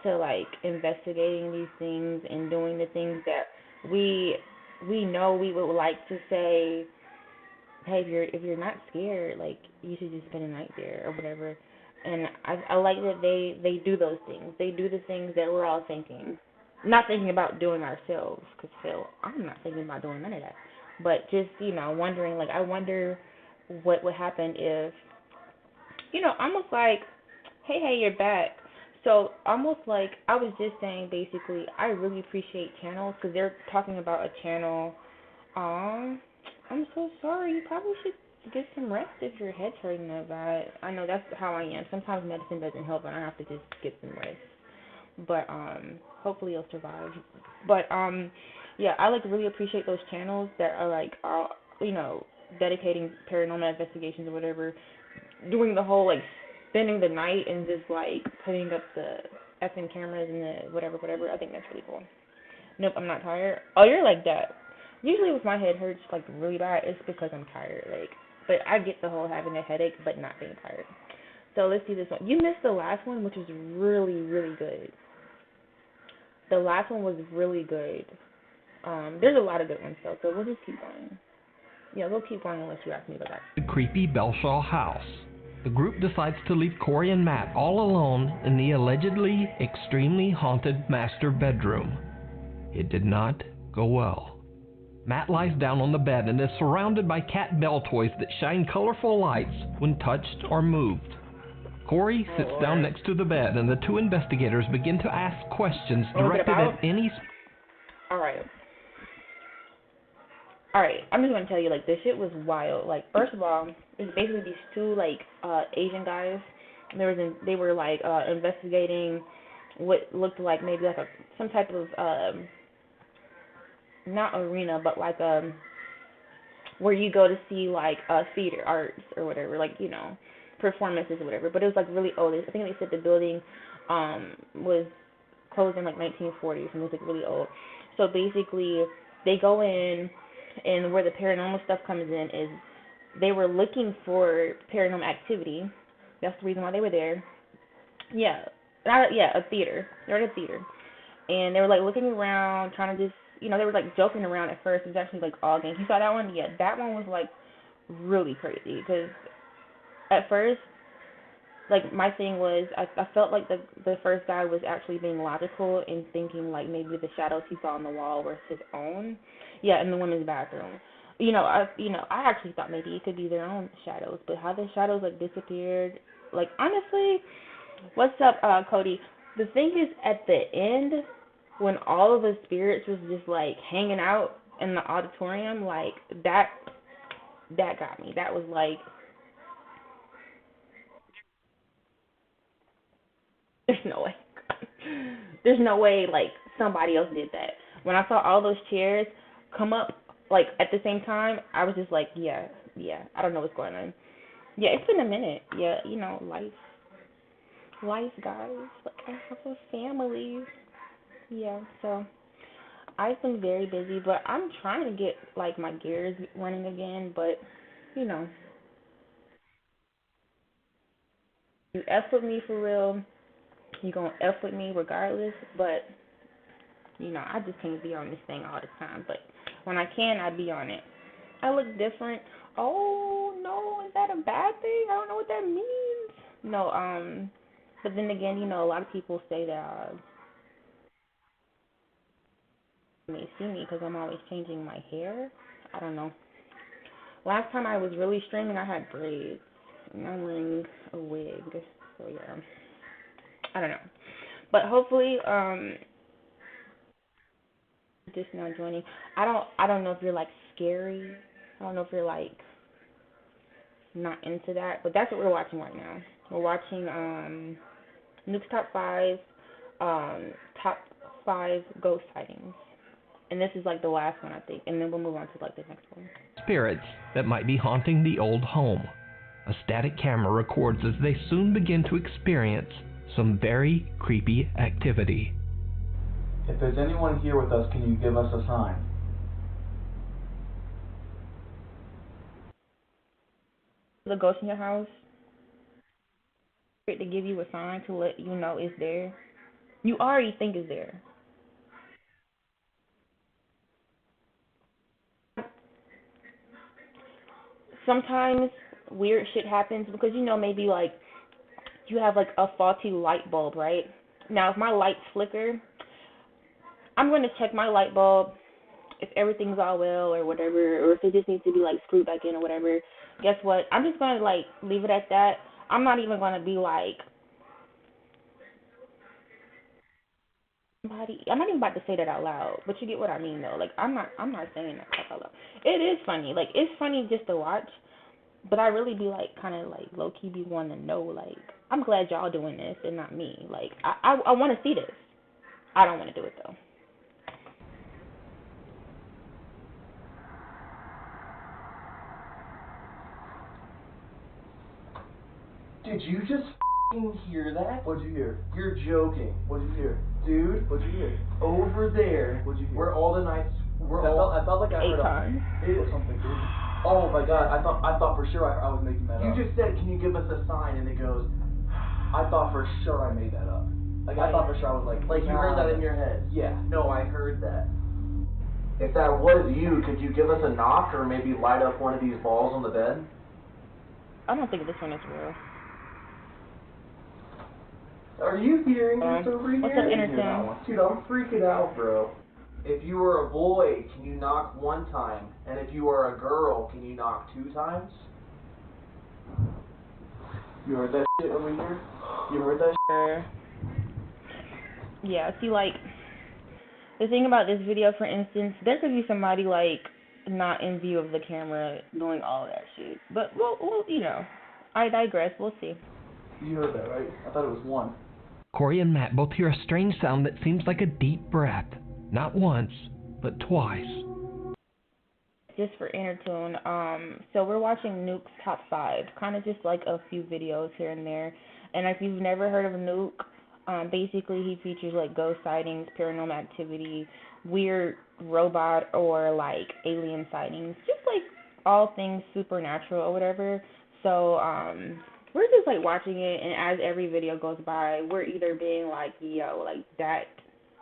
to like investigating these things and doing the things that we know we would like to say, hey, if you're not scared, like you should just spend a night there or whatever. And I like that they do those things. They do the things that we're all thinking, not thinking about doing ourselves. Because hell, I'm not thinking about doing none of that. But just wondering, like I wonder what would happen if, almost like, hey, you're back. So almost like I was just saying, basically, I really appreciate channels because they're talking about a channel. I'm so sorry. You probably should get some rest if your head's hurting that bad. I know that's how I am. Sometimes medicine doesn't help, and I have to just get some rest. But hopefully you'll survive. But yeah, I like really appreciate those channels that are like dedicating paranormal investigations or whatever, doing the whole like spending the night and just like putting up the effing cameras and the whatever. I think that's really cool. Nope, I'm not tired. Oh, you're like that. Usually if my head hurts like really bad, it's because I'm tired. Like, but I get the whole having a headache but not being tired. So let's see this one. You missed the last one, which was really, really good. The last one was really good. There's a lot of good ones though, so we'll just keep going. Yeah, we'll keep going unless you ask me about that.
The creepy Belshaw house. The group decides to leave Corey and Matt all alone in the allegedly extremely haunted master bedroom. It did not go well. Matt lies down on the bed and is surrounded by cat bell toys that shine colorful lights when touched or moved. Corey sits down next to the bed and the 2 investigators begin to ask questions directed at any...
Alright, I'm just going to tell you, like, this shit was wild. Like, first of all, it's basically these 2, like, Asian guys. They were, like, investigating what looked like maybe, like, some type of, not arena, but, like, where you go to see, like, theater arts or whatever, like, performances or whatever. But it was, like, really old. I think they said the building was closed in, like, 1940s, and it was, like, really old. So, basically, they go in... And where the paranormal stuff comes in is they were looking for paranormal activity. That's the reason why they were there. A theater. They were at a theater. And they were, like, looking around, trying to just, they were, like, joking around at first. It was actually, like, all games. You saw that one? Yeah, that one was, like, really crazy. Because at first, like, my thing was, I felt like the first guy was actually being logical and thinking, like, maybe the shadows he saw on the wall were his own. Yeah, in the women's bathroom. I actually thought maybe it could be their own shadows, but how the shadows, like, disappeared, like, honestly, what's up, Cody? The thing is, at the end, when all of the spirits was just, like, hanging out in the auditorium, like, that got me. That was, like, there's no way, like, somebody else did that. When I saw all those chairs come up, like, at the same time, I was just like, yeah, I don't know what's going on. Yeah, it's been a minute. Yeah, life, guys. Like, I have a family. Yeah, so I've been very busy, but I'm trying to get, like, my gears running again, but, you F with me for real. You gonna F with me regardless, but, I just can't be on this thing all the time, but when I can, I be on it. I look different. Oh no, is that a bad thing? I don't know what that means. No, but then again, you know, a lot of people say that you may see me because I'm always changing my hair. I don't know. Last time I was really streaming, I had braids. And I'm wearing a wig. So yeah. I don't know. But hopefully, just now joining. I don't know if you're like scary. I don't know if you're like not into that. But that's what we're watching right now. We're watching NUKES top 5 ghost sightings. And this is like the last one, I think. And then we'll move on to like the next one.
Spirits that might be haunting the old home. A static camera records as they soon begin to experience some very creepy activity.
If there's anyone here with us, can you give us a sign?
The ghost in your house, to give you a sign to let you know it's there. You already think it's there. Sometimes weird shit happens because, you know, maybe like you have like a faulty light bulb, right? Now if my lights flicker, I'm going to check my light bulb if everything's all well or whatever, or if it just needs to be like screwed back in or whatever. Guess what? I'm just going to like leave it at that. I'm not even going to be like, I'm not even about to say that out loud, but you get what I mean though. Like I'm not saying that out loud. It is funny. Like it's funny just to watch, but I really be like kind of like low key be wanting to know, like, I'm glad y'all doing this and not me. Like I want to see this. I don't want to do it though.
Did you just hear that?
What'd you hear?
You're joking.
What'd you hear?
Dude,
What'd you hear?
over there,
What'd you hear?
where all the nights,
I felt like I heard
8 times.
or something, dude.
oh my god,
I thought for sure I was making that
you
up.
just said, can you give us a sign? And it goes,
I thought for sure I made that up. Like I thought for sure I was like
you heard that in your head.
Yeah.
No, I heard that. If that was you, could you give us a knock or maybe light up one of these balls on the bed?
I don't think this one is real.
Are you hearing this over here?
What's up, Interton?
Dude, I'm freaking out, bro. If you were a boy, can you knock 1 time? And if you are a girl, can you knock 2 times? You heard that shit over here? You heard that shit?
Yeah, see, like, the thing about this video, for instance, there could be somebody, like, not in view of the camera doing all that shit. But, well, you know, I digress. We'll see.
You heard that, right? I thought it was 1.
Corey and Matt both hear a strange sound that seems like a deep breath. Not once, but twice.
Just for Intertune, so we're watching NUKES top 5, kind of just like a few videos here and there. And if you've never heard of Nuke, basically he features like ghost sightings, paranormal activity, weird robot or like alien sightings, just like all things supernatural or whatever. So we're just like watching it, and as every video goes by, we're either being like, yo, like that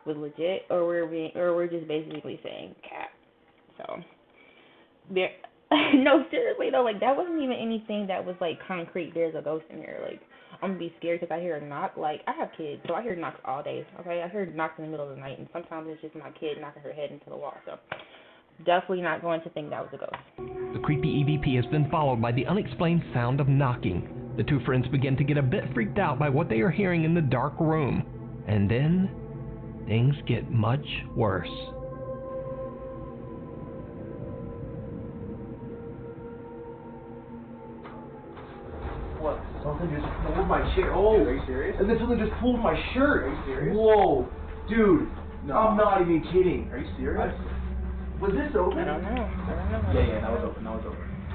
was legit, or we're just basically saying cat. So there, no, seriously though, like that wasn't even anything that was like concrete. There's a ghost in here. Like I'm gonna be scared because I hear a knock. Like I have kids, so I hear knocks all day. Okay, I hear knocks in the middle of the night, and sometimes it's just my kid knocking her head into the wall. So definitely not going to think that was a ghost.
The creepy EVP has been followed by the unexplained sound of knocking. The two friends begin to get a bit freaked out by what they are hearing in the dark room. And then, things get much worse.
What? Something just pulled my chair. Oh,
Dude, are you serious?
And then something just pulled my shirt.
Are you serious?
Whoa, dude.
No.
I'm not even kidding.
Are you serious?
Was this open?
I don't know.
Yeah, that was open.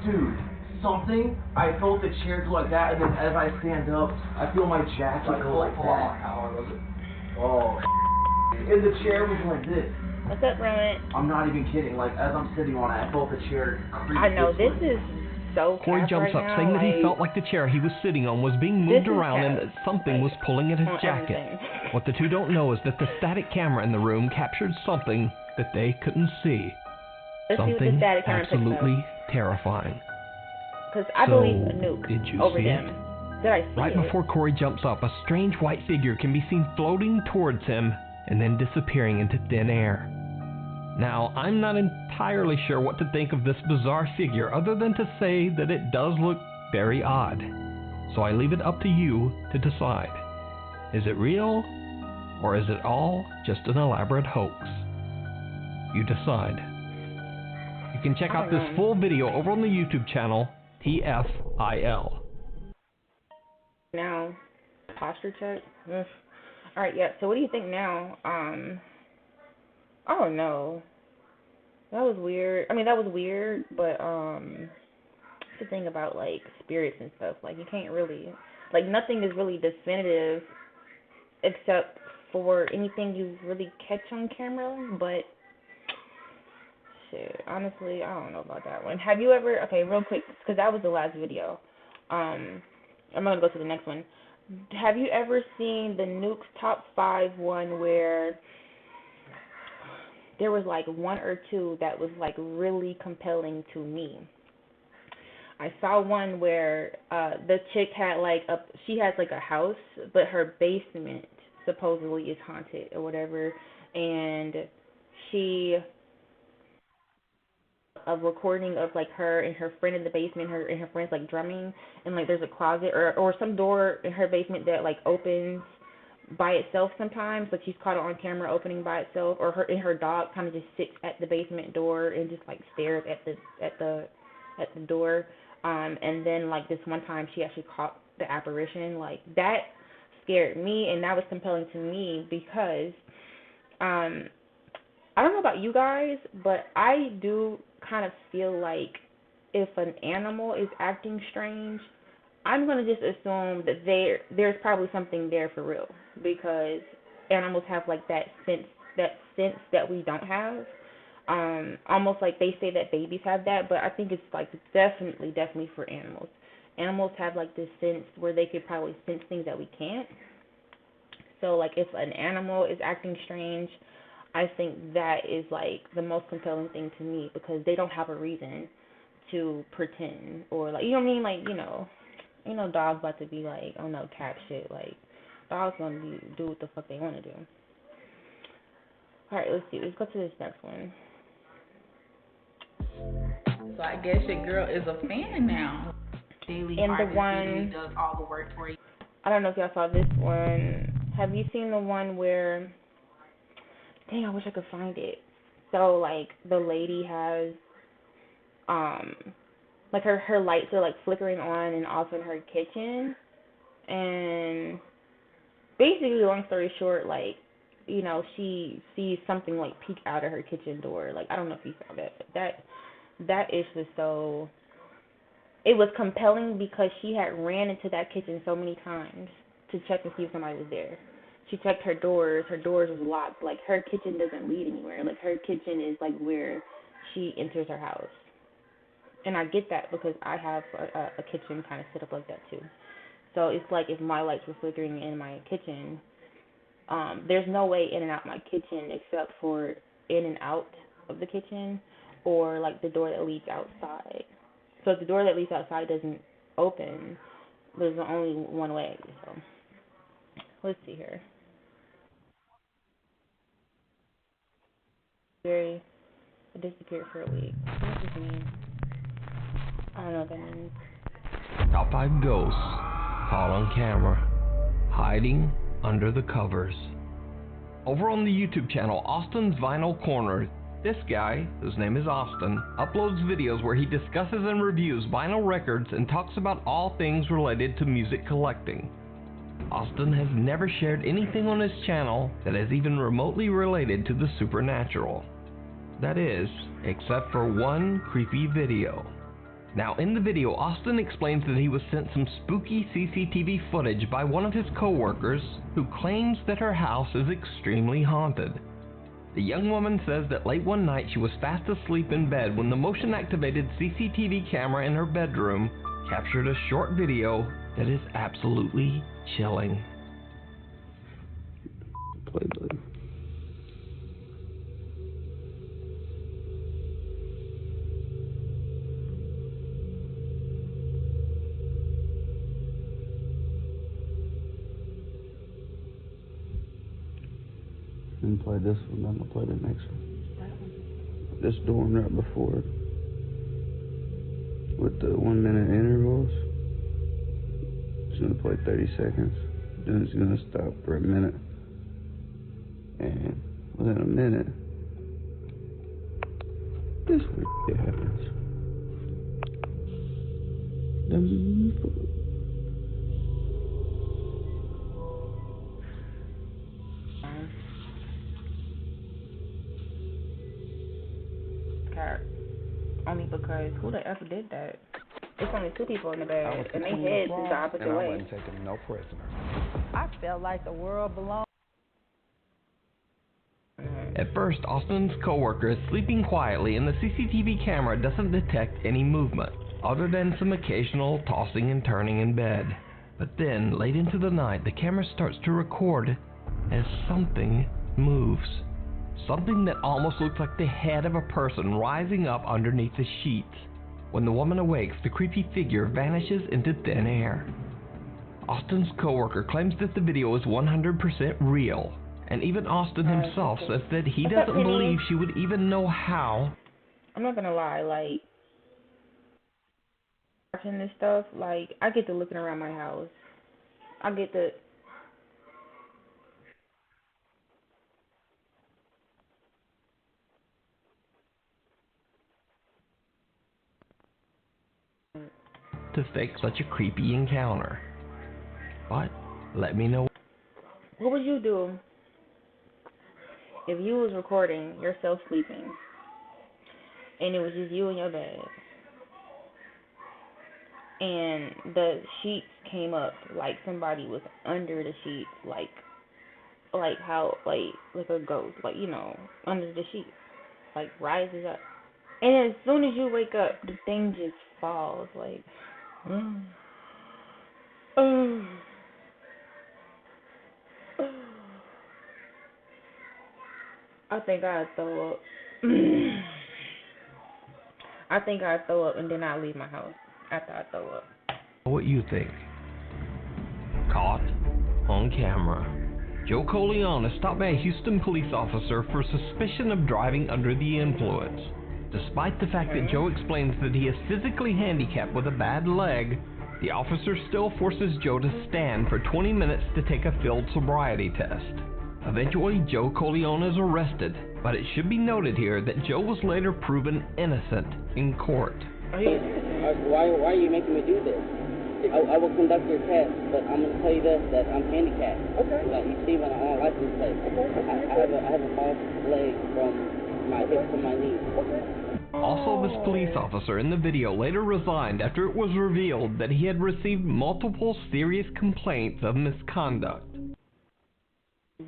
Dude, something, I felt the chair go like that, and then as I stand up, I feel my jacket go like that.
How was it?
Oh, and the chair was like this.
What's up, Roman?
I'm not even kidding. Like, as I'm sitting on it, I felt the chair creak.
I know, this is so
Corey jumps up, saying that he felt like the chair he was sitting on was being moved around and that something was pulling at his jacket. What the two don't know is that the static camera in the room captured something that they couldn't see.
Let's see what the
Something
static camera picks up.
absolutely terrifying.
Because I believe a nuke
did you
over
see
them.
it?
Did I see
Right
it?
before Corey jumps up, a strange white figure can be seen floating towards him and then disappearing into thin air. Now, I'm not entirely sure what to think of this bizarre figure other than to say that it does look very odd. So I leave it up to you to decide. Is it real, or is it all just an elaborate hoax? You decide. You can check out this full video over on the YouTube channel, TFIL.
Now, posture check. Alright, yeah, so what do you think now? I don't know. That was weird. I mean, that was weird, but, the thing about, like, spirits and stuff, like, you can't really, like, nothing is really definitive except for anything you really catch on camera, but, shit, honestly, I don't know about that one. Have you ever, okay, real quick, because that was the last video, I'm going to go to the next one. Have you ever seen the NUKES Top 5 one where there was, like, one or two that was, like, really compelling to me? I saw one where the chick had she has like a house, but her basement supposedly is haunted or whatever, and she a recording of like her and her friend in the basement, her and her friends like drumming, and like there's a closet or some door in her basement that like opens by itself sometimes, like she's caught it on camera opening by itself, or her dog kind of just sits at the basement door and just like stares at the door. And then, like, this one time she actually caught the apparition. Like, that scared me, and that was compelling to me because, I don't know about you guys, but I do kind of feel like if an animal is acting strange, I'm going to just assume that there's probably something there for real, because animals have, like, that sense that we don't have. Almost like they say that babies have that, but I think it's like definitely for animals. Animals have like this sense where they could probably sense things that we can't. So like if an animal is acting strange, I think that is like the most compelling thing to me, because they don't have a reason to pretend or like, you know what I mean? Like, you know dogs about to be like, oh no, cat shit. Like dogs gonna do what the fuck they want to do. All right, let's see. Let's go to this next one.
So I guess your girl is a fan now. Daily Harvest does all the work for you.
I don't know if y'all saw this one. Have you seen the one where? Dang, I wish I could find it. So like the lady has, like her lights are like flickering on and off in her kitchen, and basically, long story short, like, you know, she sees something like peek out of her kitchen door. Like, I don't know if you saw that, but that is just so, it was compelling because she had ran into that kitchen so many times to check to see if somebody was there. She checked her doors was locked. Like, her kitchen doesn't lead anywhere. Like, her kitchen is like where she enters her house. And I get that because I have a kitchen kind of set up like that too. So it's like if my lights were flickering in my kitchen, there's no way in and out my kitchen except for in and out of the kitchen, or like the door that leads outside. So if the door that leads outside doesn't open, there's only one way. So let's see here. It disappeared for a week. What does this mean? I don't know what that means.
Top 5 ghosts caught on camera, hiding under the covers. Over on the YouTube channel, Austin's Vinyl Corner, this guy, whose name is Austin, uploads videos where he discusses and reviews vinyl records and talks about all things related to music collecting. Austin has never shared anything on his channel that is even remotely related to the supernatural. That is, except for one creepy video. Now, in the video, Austin explains that he was sent some spooky CCTV footage by one of his co-workers who claims that her house is extremely haunted. The young woman says that late one night she was fast asleep in bed when the motion-activated CCTV camera in her bedroom captured a short video that is absolutely chilling.
Play button. Didn't play this one, then I'll play the next one. This dorm right before it. With the 1 minute intervals. It's gonna play 30 seconds. Then it's gonna stop for a minute. And within a minute, this weird shit happens.
Cat. Only because who the F did that? It's only 2 people in the bed, and they heads is the opposite way.
I wasn't taking no prisoners.
I felt like the world belonged.
At first, Austin's coworker is sleeping quietly and the CCTV camera doesn't detect any movement, other than some occasional tossing and turning in bed. But then, late into the night, the camera starts to record as something moves. Something that almost looks like the head of a person rising up underneath the sheets. When the woman awakes, the creepy figure vanishes into thin air. Austin's coworker claims that the video is 100% real. And even Austin himself says that he doesn't believe she would even know how.
I'm not gonna lie, like, watching this stuff, like, I get to looking around my house. I get to...
to fake such a creepy encounter. But, let me know.
What would you do if you was recording yourself sleeping and it was just you in your bed and the sheets came up like somebody was under the sheets, like how like a ghost, like, you know, under the sheets, like rises up, and as soon as you wake up the thing just falls, like I think I'd throw up. I think I'd throw up and then I'd leave my house after I throw up.
What you think? Caught on camera. Joe Corleone is stopped by a Houston police officer for suspicion of driving under the influence. Despite the fact that Joe explains that he is physically handicapped with a bad leg, the officer still forces Joe to stand for 20 minutes to take a field sobriety test. Eventually, Joe Corleone is arrested, but it should be noted here that Joe was later proven innocent in court.
Why are you making me do this? I will conduct your test, but I'm going to tell you this, that I'm handicapped. Okay. Like you see when I'm on license plate. Okay. I have a false leg from my hip to my knee. Okay.
Also, this police officer in the video later resigned after it was revealed that he had received multiple serious complaints of misconduct.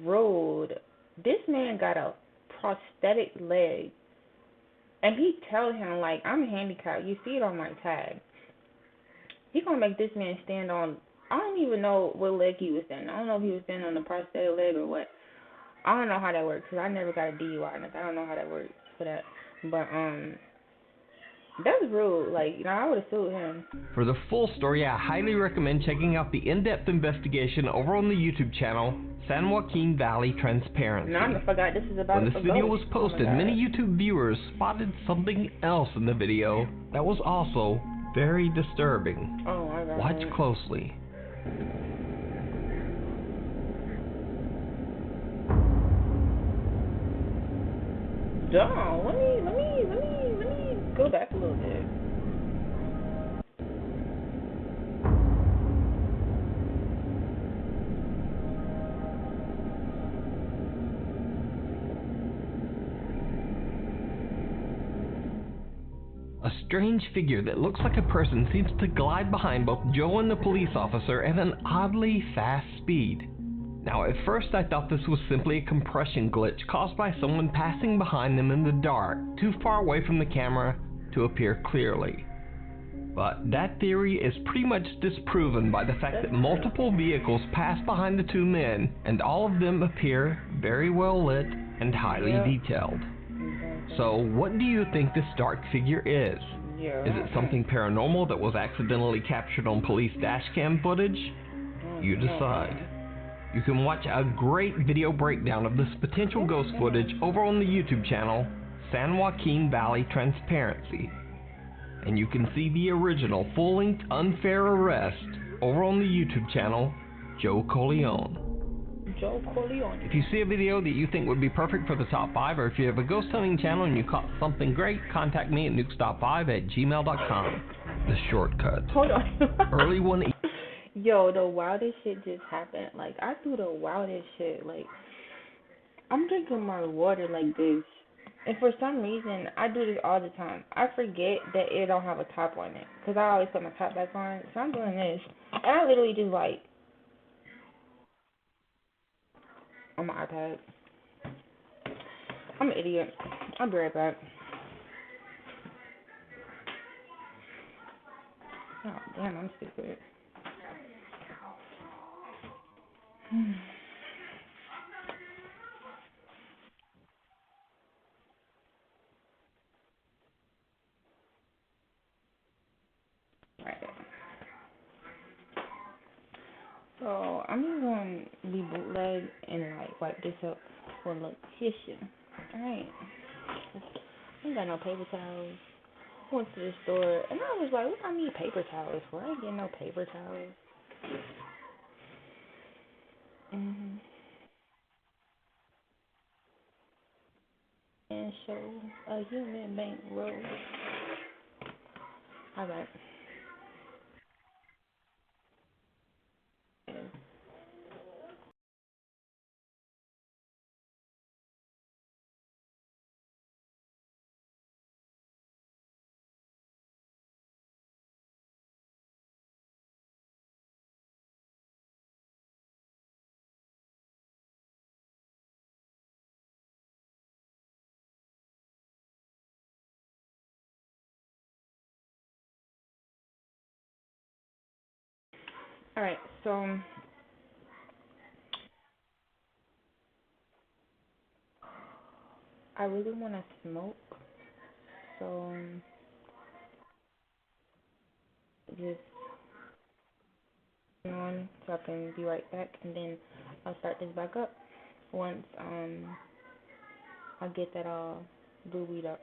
Road, this man got a prosthetic leg, and he tell him, like, I'm handicapped, you see it on my tag. He gonna make this man stand on, I don't even know what leg he was standing. I don't know if he was standing on the prosthetic leg or what. I don't know how that works, because I never got a DUI, and I don't know how that works for that. But that's rude. Like, you know, I would have sued him.
For the full story, I highly recommend checking out the in-depth investigation over on the YouTube channel, San Joaquin Valley Transparency.
No, I forgot this is about.
When this video was posted, many YouTube viewers spotted something else in the video that was also very disturbing.
Oh my God.
Watch closely.
John, let me go back a little bit.
A strange figure that looks like a person seems to glide behind both Joe and the police officer at an oddly fast speed. Now, at first I thought this was simply a compression glitch caused by someone passing behind them in the dark, too far away from the camera to appear clearly. But that theory is pretty much disproven by the fact that multiple vehicles pass behind the two men, and all of them appear very well lit and highly detailed. So, what do you think this dark figure is? Is it something paranormal that was accidentally captured on police dashcam footage? You decide. You can watch a great video breakdown of this potential ghost footage over on the YouTube channel, San Joaquin Valley Transparency. And you can see the original full-length Unfair Arrest over on the YouTube channel, Joe Corleone.
Joe Corleone.
If you see a video that you think would be perfect for the top 5, or if you have a ghost hunting channel and you caught something great, contact me at nukestop5@gmail.com. The shortcut.
Hold on.
Early one evening.
Yo, the wildest shit just happened. Like, I do the wildest shit. Like, I'm drinking my water like this. And for some reason, I do this all the time. I forget that it don't have a top on it. Because I always put my top back on. So I'm doing this. And I literally just like, on my iPad. I'm an idiot. I'll be right back. Oh, damn, I'm stupid. Right. So I'm just going to be bootleg and like wipe this up for a little tissue. Alright. I ain't got no paper towels. Went to the store and I was like, what do I need paper towels for? I ain't getting no paper towels. And show a human bank roll. Alright. Alright, so I really want to smoke, so just on so I can be right back, and then I'll start this back up once I get that all boobied up.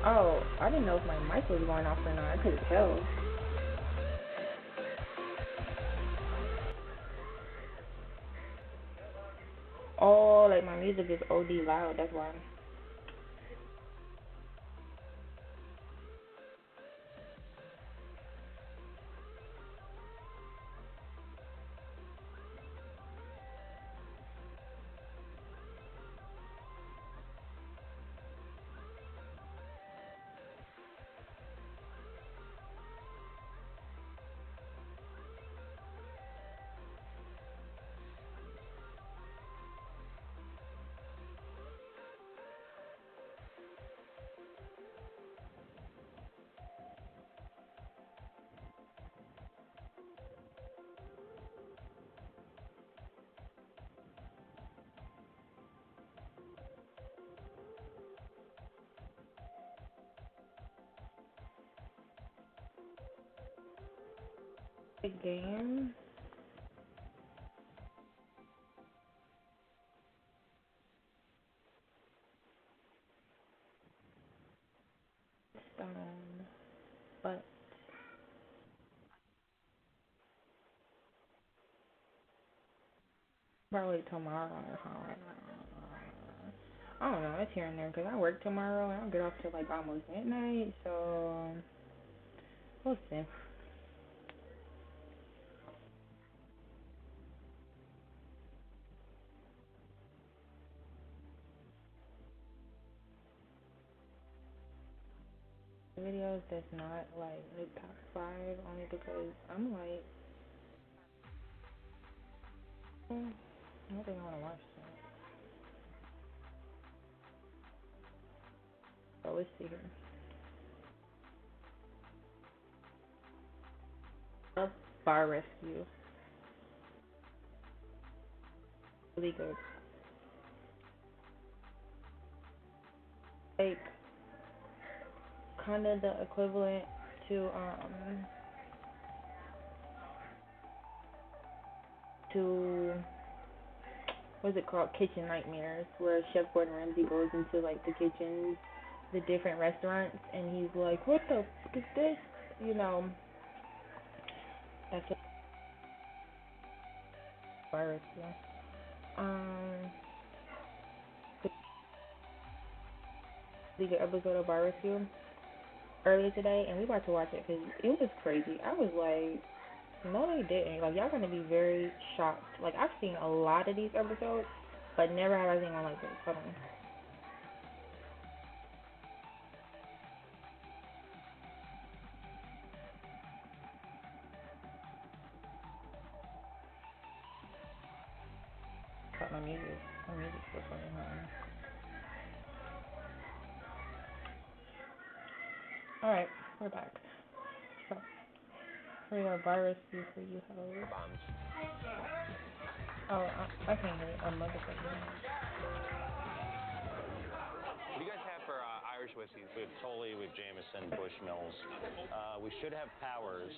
Oh, I didn't know if my mic was going off or not. I couldn't tell. Oh, like my music is OD loud, that's why. The game. Stone. But probably tomorrow. I don't know. It's here and there because I work tomorrow and I don't get off till like almost midnight. So we'll see. Videos that's not like the top 5 only because I'm like, I don't think I want to watch that. So let's see here. Bar Rescue. Really good. Like kind of the equivalent to what's it called? Kitchen Nightmares, where Chef Gordon Ramsay goes into like the kitchens, the different restaurants, and he's like, "What the fuck is this?" You know. That's a Bar Rescue. The good episode of Bar Rescue earlier today, and we about to watch it because it was crazy. I was like, no, they didn't. Like, y'all gonna be very shocked. Like, I've seen a lot of these episodes, but never have I seen one like this. Hold on. Cut my music. My music's still playing. Alright, we're back. So, we are Bar Rescue for you, hoes. Oh, I can't hear it. I'm motherfucking.
What do you guys have for Irish whiskeys? We have Tully, we have Jameson, Bushmills. We should have Powers.